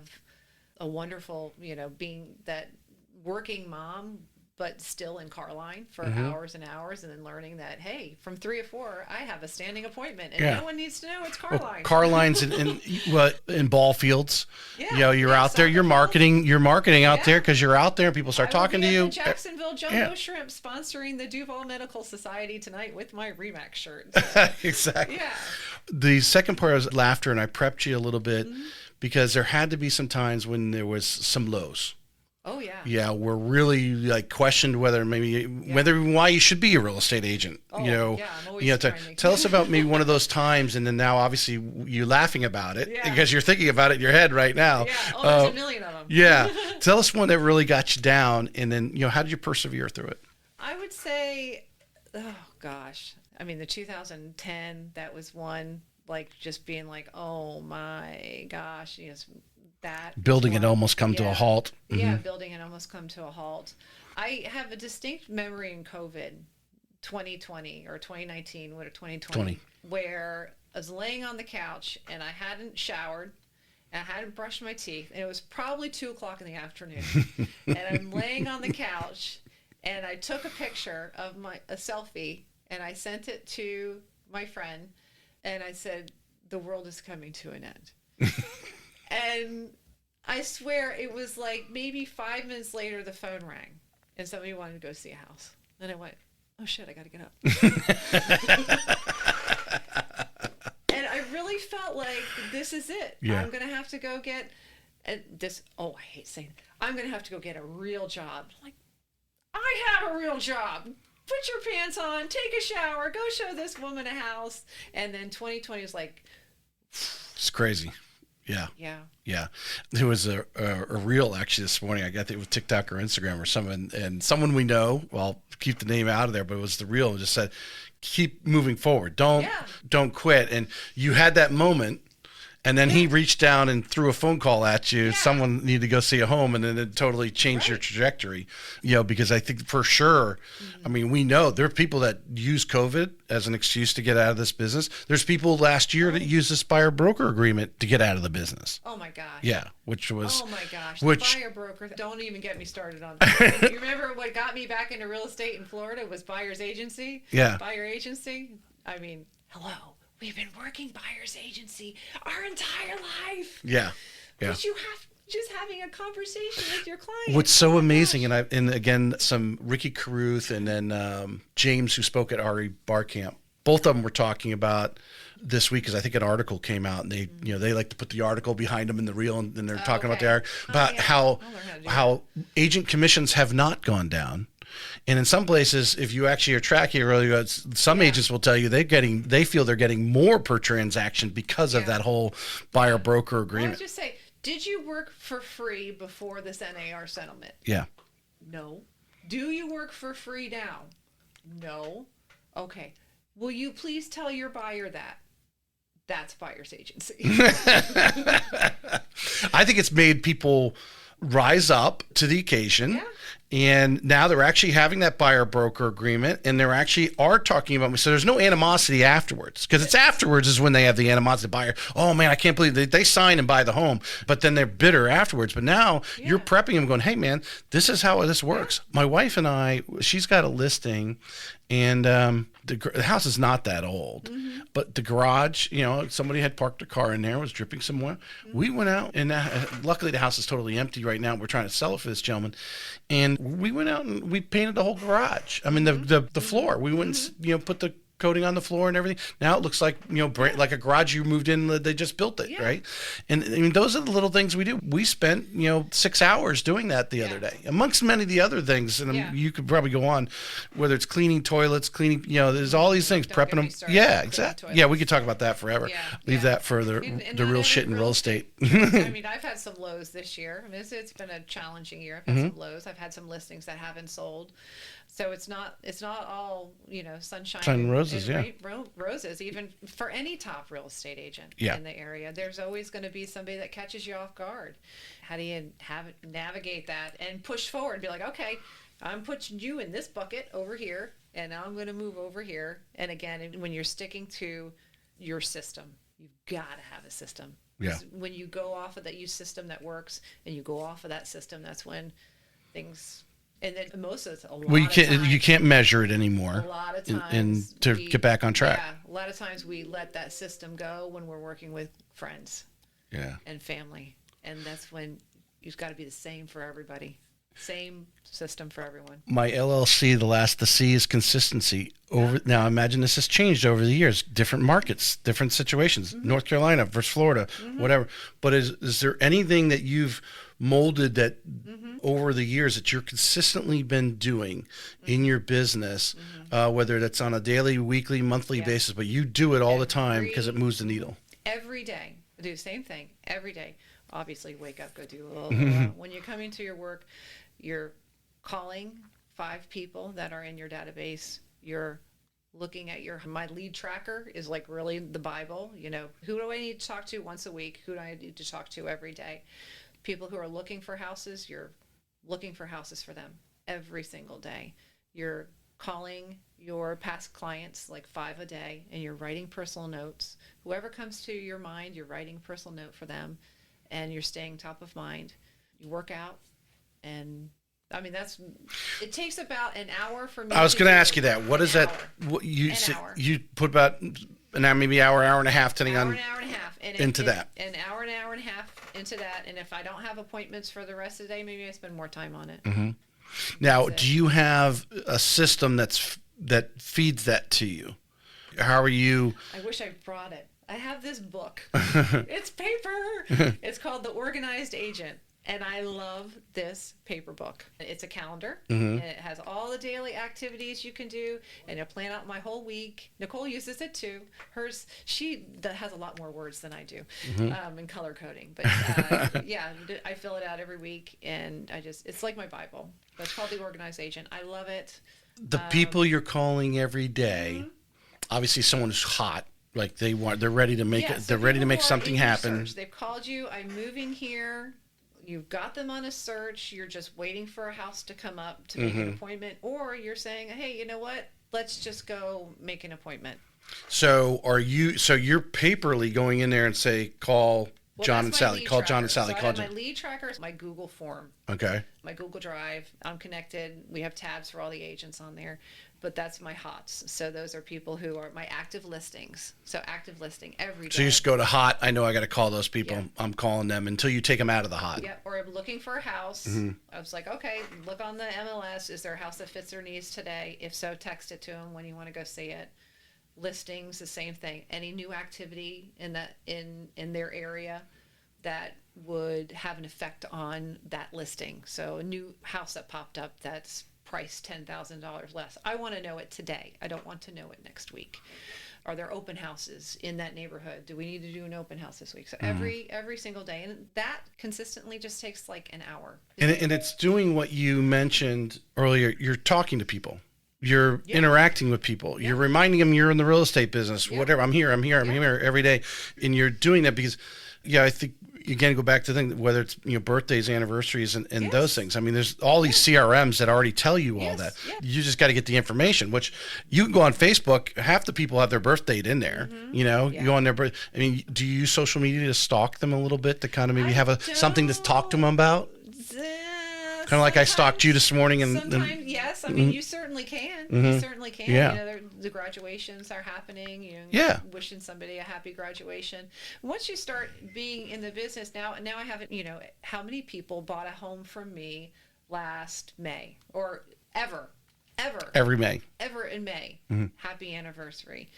a wonderful, being that working mom, but still in car line for hours and hours, and then learning that, hey, from 3 to 4, I have a standing appointment, and no one needs to know it's car line. Car lines in ball fields. Yeah. You're out there. You're marketing out there because you're out there, and people start talking to you. The Jacksonville Jumbo Shrimp sponsoring the Duval Medical Society tonight with my REMAX shirt. So. Exactly. Yeah. The second part was laughter, and I prepped you a little bit because there had to be some times when there was some lows. Oh yeah. Yeah, we're really questioned whether why you should be a real estate agent. Oh, I'm always tell us about maybe one of those times, and then now obviously you're laughing about it because you're thinking about it in your head right now. Yeah, there's a million of them. Yeah, tell us one that really got you down, and then how did you persevere through it? I would say, oh gosh, I mean the 2010 that was one just being like, oh my gosh, that building it almost come to a halt. Yeah, building it almost come to a halt. I have a distinct memory in COVID 2020 or 2019, 2020, where I was laying on the couch and I hadn't showered and I hadn't brushed my teeth, and it was probably 2:00 in the afternoon. And I'm laying on the couch and I took a picture of a selfie and I sent it to my friend and I said, the world is coming to an end. And I swear it was maybe 5 minutes later, the phone rang and somebody wanted to go see a house. And I went, oh shit, I got to get up. And I really felt like this is it. Yeah. I'm going to have to go get this. Oh, I hate saying it. I'm going to have to go get a real job. I have a real job. Put your pants on, take a shower, go show this woman a house. And then 2020 was it's crazy. Yeah. Yeah. Yeah. There was a reel actually this morning. I got it with TikTok or Instagram or someone, and someone we know, well, keep the name out of there, but it was the reel and just said, keep moving forward. Don't quit. And you had that moment. And then he reached down and threw a phone call at you. Yeah. Someone needed to go see a home, and then it totally changed your trajectory. Because I think for sure, I mean, we know there are people that use COVID as an excuse to get out of this business. There's people last year that used this buyer broker agreement to get out of the business. Oh my gosh. Yeah, which was. Oh my gosh. The buyer broker. Don't even get me started on that. You remember what got me back into real estate in Florida was buyer's agency? Yeah. Buyer agency. I mean, hello. We've been working buyer's agency our entire life. Yeah. But you have just having a conversation with your client. What's so amazing, and again, some Ricky Carruth and then James, who spoke at RE Bar Camp, both of them were talking about this week, because I think an article came out, and they they like to put the article behind them in the reel, and they're talking about how agent commissions have not gone down. And in some places, if you actually are tracking really good, some agents will tell you they feel they're getting more per transaction because of that whole buyer broker agreement. I would just say, did you work for free before this NAR settlement? Yeah. No. Do you work for free now? No. Okay. Will you please tell your buyer that? That's buyer's agency. I think it's made people rise up to the occasion. Yeah. And now they're actually having that buyer broker agreement, and they're actually are talking about me. So there's no animosity afterwards, because it's afterwards is when they have the animosity. Buyer, oh man, I can't believe they sign and buy the home, but then they're bitter afterwards. But now you're prepping them, going, hey man, this is how this works. My wife and I, she's got a listing, and the house is not that old, but the garage, somebody had parked a car in there, was dripping some oil. We went out, and luckily the house is totally empty right now. We're trying to sell it for this gentleman, and we went out and we painted the whole garage. I mean, the floor. We went and put the coating on the floor and everything. Now it looks like like a garage you moved in. They just built it, right? And I mean, those are the little things we do. We spent 6 hours doing that the other day, amongst many of the other things. And you could probably go on, whether it's cleaning toilets, cleaning. There's all these things, prepping them. Yeah, exactly. Yeah, we could talk about that forever. Leave that for the real shit in real estate. I mean, I've had some lows this year. I mean, it's been a challenging year. I've had some lows. I've had some listings that haven't sold. So it's not all sunshine and roses, roses. Even for any top real estate agent in the area, there's always going to be somebody that catches you off guard. How do you navigate that and push forward? Be like, okay, I'm putting you in this bucket over here, and now I'm going to move over here. And again, when you're sticking to your system, you've got to have a system. Yeah. When you go off of that system that works, and you go off of that system, that's when things. And then most of the time, you can't measure it anymore. A lot of times, and to get back on track. Yeah, a lot of times we let that system go when we're working with friends, and family, and that's when you've got to be the same for everybody, same system for everyone. My LLC, the C is consistency. Now, imagine this has changed over the years, different markets, different situations, North Carolina versus Florida, whatever. But is there anything that you've molded that over the years that you're consistently been doing in your business, whether that's on a daily, weekly, monthly basis, but you do it all the time because it moves the needle? Every day. I do the same thing every day. Obviously, wake up, go do a little. When you're coming to your work, you're calling 5 people that are in your database. You're looking at my lead tracker is like really the Bible. Who do I need to talk to once a week? Who do I need to talk to every day? People who are looking for houses, you're looking for houses for them every single day. You're calling your past clients like 5 a day, and you're writing personal notes. Whoever comes to your mind, you're writing a personal note for them, and you're staying top of mind. You work out, and I mean, it takes about an hour for me. I was going to ask you that. What is that? What you put about an hour, maybe hour and a half, depending on. An hour and a half. An hour and a half into that. And if I don't have appointments for the rest of the day, maybe I spend more time on it. Mm-hmm. Now, do you have a system that feeds that to you? How are you? I wish I brought it. I have this book. It's paper. It's called The Organized Agent. And I love this paper book. It's a calendar, and it has all the daily activities you can do, and I plan out my whole week. Nicole uses it too. She has a lot more words than I do, in color coding. But I fill it out every week, and it's like my Bible. But it's called The Organized Agent. I love it. The people you're calling every day, obviously someone is hot. Like they're ready to make it. They're ready to make something happen. They've called you. I'm moving here. You've got them on a search. You're just waiting for a house to come up to make an appointment, or you're saying, "Hey, you know what? Let's just go make an appointment." So you're paperly going in there and say, "Call John and Sally. Call John and Sally. Call John." My lead tracker is my Google form. Okay. My Google Drive. I'm connected. We have tabs for all the agents on there. But that's my hots. So those are people who are my active listings. So active listing every day. So you just go to hot. I know I got to call those people. Yeah. I'm calling them until you take them out of the hot. Yeah. Or I'm looking for a house. I was like, okay, look on the MLS. Is there a house that fits their needs today? If so, text it to them when you want to go see it. Listings, the same thing. Any new activity in their area that would have an effect on that listing. So a new house that popped up that's priced $10,000 less. I want to know it today. I don't want to know it next week. Are there open houses in that neighborhood? Do we need to do an open house this week? So every single day, and that consistently just takes like an hour. And it's doing what you mentioned earlier. You're talking to people. You're interacting with people. You're reminding them you're in the real estate business. Whatever. I'm here every day, and you're doing that because, I think again, go back to the thing, whether it's, birthdays, anniversaries, and Yes. those things. I mean, there's all these CRMs that already tell you all Yes, that. yeah. You just got to get the information, which you can go on Facebook. Half the people have their birth date in there, you go on their birth. I mean, do you use social media to stalk them a little bit to kind of maybe have something to talk to them about? Kind of like I stalked you this morning, sometimes, yes. I mean, you certainly can. You certainly can. Yeah. The graduations are happening. Wishing somebody a happy graduation. Once you start being in the business now I haven't. How many people bought a home from me last May or ever every May, ever in May? Happy anniversary.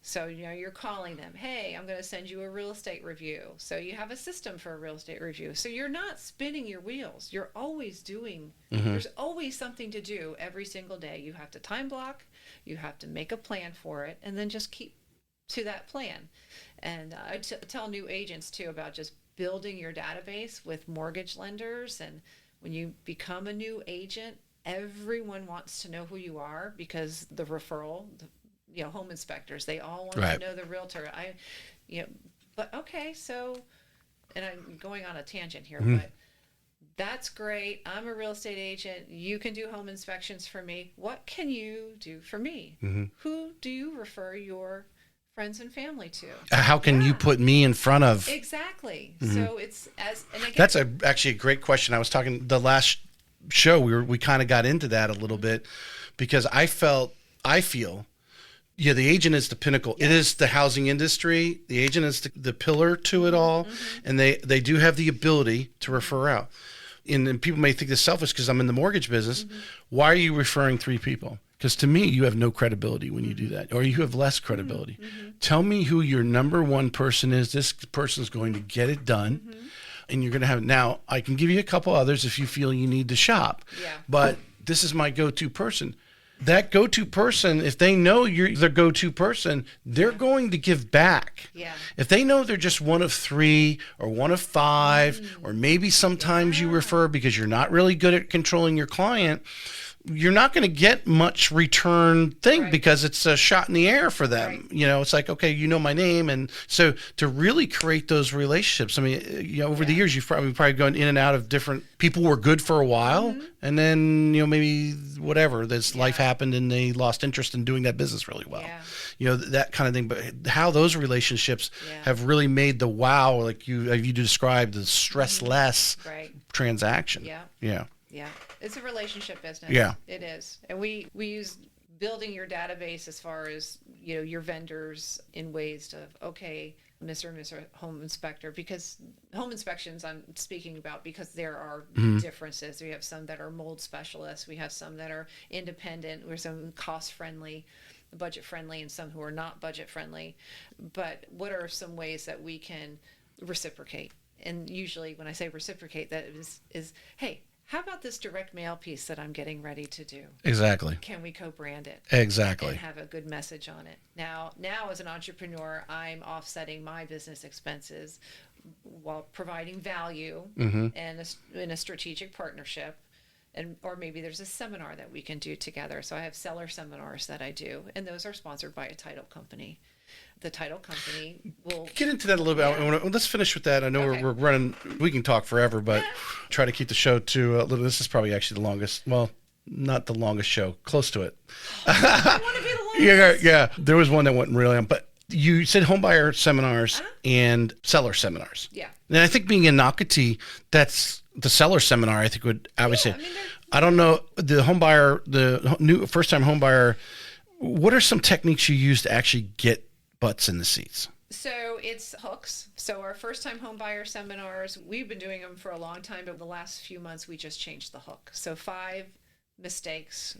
So, you're calling them, hey, I'm going to send you a real estate review. So you have a system for a real estate review. So you're not spinning your wheels. You're always doing, there's always something to do every single day. You have to time block, you have to make a plan for it, and then just keep to that plan. And I tell new agents too about just building your database with mortgage lenders. And when you become a new agent, everyone wants to know who you are because the referral, home inspectors, they all want to know the realtor. But okay, so, and I'm going on a tangent here, but that's great. I'm a real estate agent. You can do home inspections for me. What can you do for me? Who do you refer your friends and family to? How can you put me in front of? Exactly. So it's and again, that's actually a great question. I was talking the last show. We kind of got into that a little bit because I feel. Yeah, the agent is the pinnacle. Yes. It is the housing industry. The agent is the pillar to it all. And they do have the ability to refer out. And people may think this selfish because I'm in the mortgage business. Why are you referring 3 people? Because to me, you have no credibility when you do that, or you have less credibility. Tell me who your number one person is. This person's going to get it done. And you're going to have, now I can give you a couple others if you feel you need to shop. Yeah. But this is my go-to person. That go-to person, if they know you're the go-to person, they're going to give back. Yeah. If they know they're just one of 3 or one of 5, or maybe sometimes you refer because you're not really good at controlling your client, you're not going to get much return thing because it's a shot in the air for them. It's like, okay, my name. And so to really create those relationships, I mean, over the years, you've probably gone in and out of different people were good for a while. And then, maybe whatever, this life happened and they lost interest in doing that business really well. That kind of thing. But how those relationships have really made the wow, like you described, the stress less transaction. Yeah. It's a relationship business. Yeah. It is. And we use building your database as far as, your vendors in ways of, okay, Mr. and Mr. Home Inspector, because home inspections I'm speaking about because there are differences. We have some that are mold specialists. We have some that are independent. We have some cost-friendly, budget-friendly, and some who are not budget-friendly. But what are some ways that we can reciprocate? And usually when I say reciprocate, that is hey, how about this direct mail piece that I'm getting ready to do? Exactly. Can we co-brand it? Exactly. And have a good message on it. Now as an entrepreneur, I'm offsetting my business expenses while providing value and in a strategic partnership. Or maybe there's a seminar that we can do together. So I have seller seminars that I do, and those are sponsored by a title company. The title company will get into that a little bit. Let's finish with that. I know we're running. We can talk forever, but try to keep the show to a little. This is probably actually the longest. Well, not the longest show. Close to it. I want to be the longest. Yeah. There was one that went really on, but you said homebuyer seminars and seller seminars. Yeah. And I think being in Nocatee, that's the seller seminar. I think would obviously. I don't know the homebuyer, the new first-time homebuyer. What are some techniques you use to actually get butts in the seats? So it's hooks. So our first-time homebuyer seminars, we've been doing them for a long time, but the last few months we just changed the hook. So 5 mistakes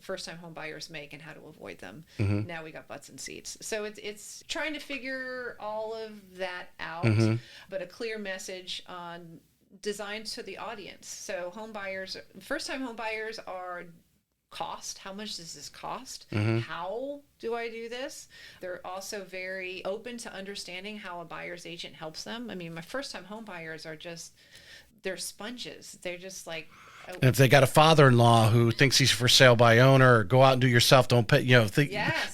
first-time home buyers make and how to avoid them. Now we got butts in seats. So it's trying to figure all of that out, but a clear message on designed to the audience. So first-time home buyers are cost. How much does this cost? How do I do this? They're also very open to understanding how a buyer's agent helps them. I mean, my first-time home buyers they're sponges. They're just like, if they got a father-in-law who thinks he's for sale by owner, go out and do yourself. Don't pay.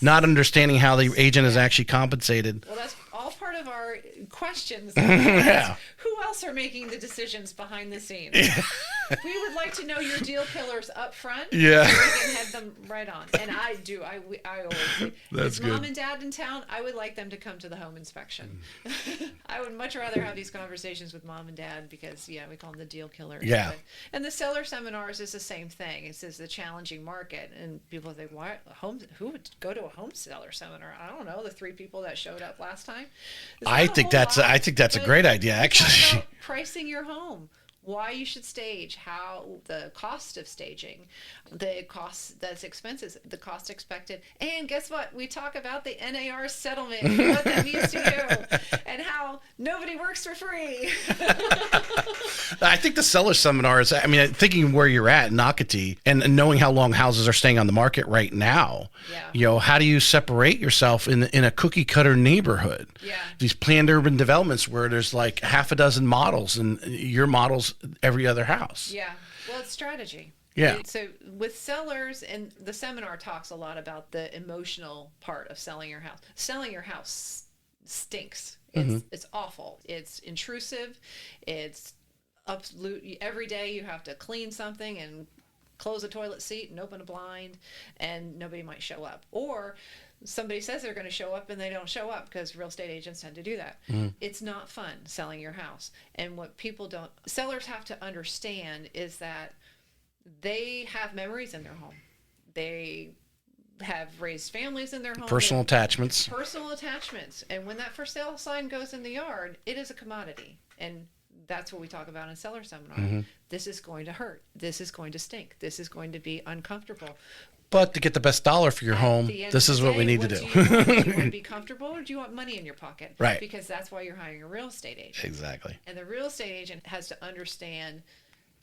Not understanding how the agent is actually compensated. Well, that's all part of our questions. Yeah. Who else are making the decisions behind the scenes? We would like to know your deal killers up front. Yeah. So we can head them right on. And I do. I always say, That's is good. mom and dad in town? I would like them to come to the home inspection. I would much rather have these conversations with mom and dad because, yeah, we call them the deal killers. Yeah. And the seller seminars is the same thing. It says the challenging market. And people think, who would go to a home seller seminar? I don't know. The 3 people that showed up last time. I think that's a great idea, actually. Pricing your home, why you should stage, how the cost of staging, the cost that's expenses, the cost expected, and guess what? We talk about the NAR settlement, what that means to you, and how nobody works for free. I think the seller seminars, I mean, thinking where you're at, Nocatee, and knowing how long houses are staying on the market right now, how do you separate yourself in a cookie cutter neighborhood? Yeah. These planned urban developments where there's like half a dozen models and your models every other house. Yeah. Well, it's strategy. Yeah. So with sellers, and the seminar talks a lot about the emotional part of selling your house. Selling your house stinks. It's awful. It's intrusive. It's absolute. Every day you have to clean something and close a toilet seat and open a blind, and nobody might show up. Or somebody says they're going to show up and they don't show up because real estate agents tend to do that. It's not fun selling your house. And what sellers have to understand is that they have memories in their home. They have raised families in their home. Personal attachments. And when that for sale sign goes in the yard, it is a commodity. And that's what we talk about in seller seminar. This is going to hurt. This is going to stink. This is going to be uncomfortable. But to get the best dollar for your home, this is what we need to do. Do you want to be comfortable, or do you want money in your pocket? Right. Because that's why you're hiring a real estate agent. Exactly. And the real estate agent has to understand,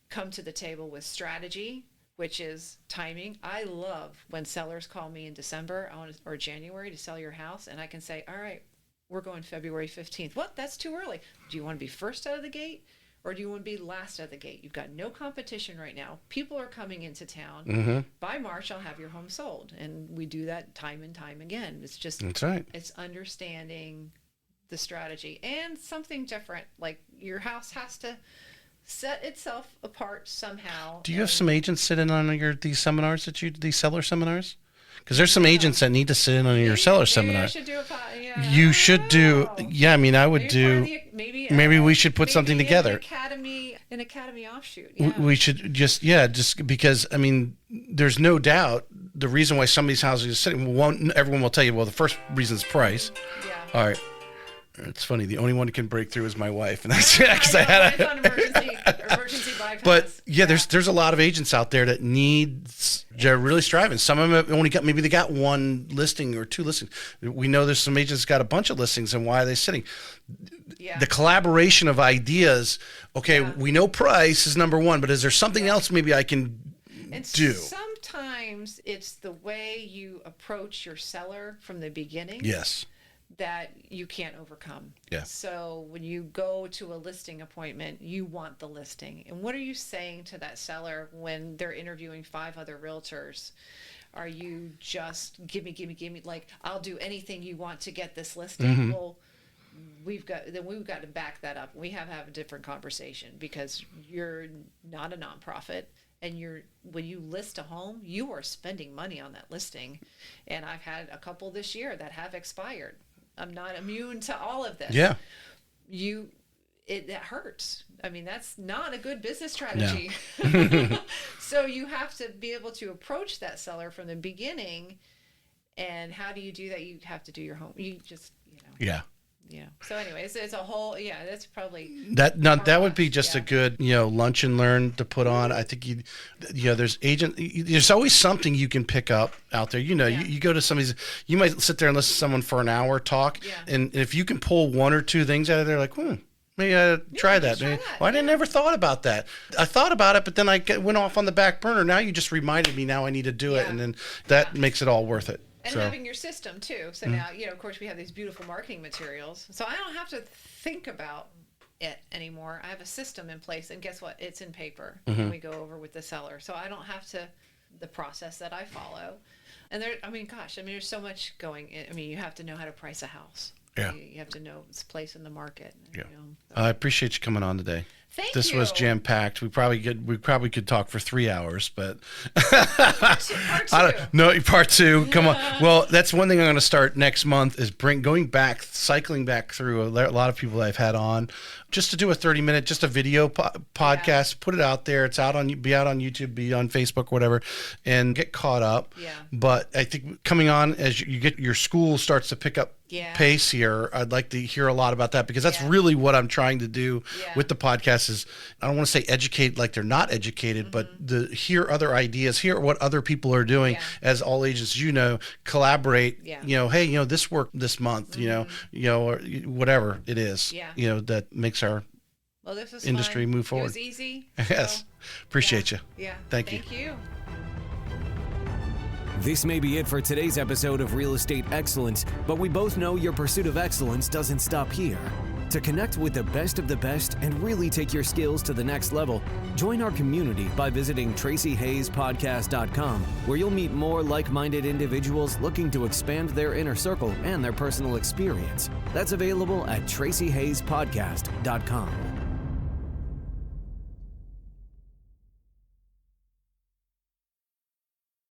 come to the table with strategy, which is timing. I love when sellers call me in December or January to sell your house, and I can say, all right, we're going February 15th. What? That's too early. Do you want to be first out of the gate? Or do you want to be last out of the gate? You've got no competition right now. People are coming into town. By March, I'll have your home sold. And we do that time and time again. It's just, that's right. It's understanding the strategy and something different. Like your house has to set itself apart somehow. Do you have some agents sit in on these seminars these seller seminars? Because there's some agents that need to sit in on your seller seminar. I should do you should do. Yeah, I mean, I would do. Maybe we should put something together. An academy offshoot. Yeah. We should just because, I mean, there's no doubt the reason why some of these houses are sitting. Everyone will tell you, well, the first reason is price. Yeah. All right. It's funny. The only one who can break through is my wife, and that's because I had an emergency bypass. But yeah, there's a lot of agents out there that they're really striving. Some of them have only got, maybe they got 1 listing or 2 listings. We know there's some agents got a bunch of listings, and why are they sitting? Yeah. The collaboration of ideas. Okay, we know price is number 1, but is there something else maybe I can do? Sometimes it's the way you approach your seller from the beginning. Yes. That you can't overcome. Yeah. So when you go to a listing appointment, you want the listing. And what are you saying to that seller when they're interviewing 5 other realtors? Are you just give me, like, I'll do anything you want to get this listing? Well, we've got to back that up. We have to have a different conversation because you're not a nonprofit. And when you list a home, you are spending money on that listing. And I've had a couple this year that have expired. I'm not immune to all of this. Yeah. It hurts. I mean, that's not a good business strategy. No. So you have to be able to approach that seller from the beginning. And how do you do that? You have to do your home. You just, Yeah. Yeah. So anyways, it's a whole, that's probably. That would be just a good, lunch and learn to put on. I think there's always something you can pick up out there. You go to somebody's, you might sit there and listen to someone for an hour talk. Yeah. And if you can pull 1 or 2 things out of there, like, maybe I try that. Well, I didn't ever thought about that. I thought about it, but then I went off on the back burner. Now you just reminded me, now I need to do it. And then that makes it all worth it. And having your system too. So now, of course, we have these beautiful marketing materials. So I don't have to think about it anymore. I have a system in place, and guess what? It's in paper. And we go over with the seller. So I don't have to, the process that I follow. And there's so much going in. I mean, you have to know how to price a house. Yeah. You have to know its place in the market. Yeah. You know, so. I appreciate you coming on today. Thank This you. was jam packed. We probably could talk for 3 hours, but Part two. No, part two. Come on. Well, that's one thing I'm going to start next month is cycling back through a lot of people I've had on, just to do a 30-minute, just a video podcast. Put it out there. It's be out on YouTube, be on Facebook, whatever, and get caught up. Yeah. But I think coming on as you get your school starts to pick up pace here, I'd like to hear a lot about that, because that's really what I'm trying to do with the podcast is, I don't want to say educate like they're not educated, but hear other ideas, hear what other people are doing as all agents, collaborate, hey, this worked this month, or whatever it is, that makes our industry move forward. It was easy. Yes. So, Appreciate you. Yeah. Thank you. Thank you. This may be it for today's episode of Real Estate Excellence, but we both know your pursuit of excellence doesn't stop here. To connect with the best of the best and really take your skills to the next level, join our community by visiting TracyHayesPodcast.com, where you'll meet more like-minded individuals looking to expand their inner circle and their personal experience. That's available at TracyHayesPodcast.com.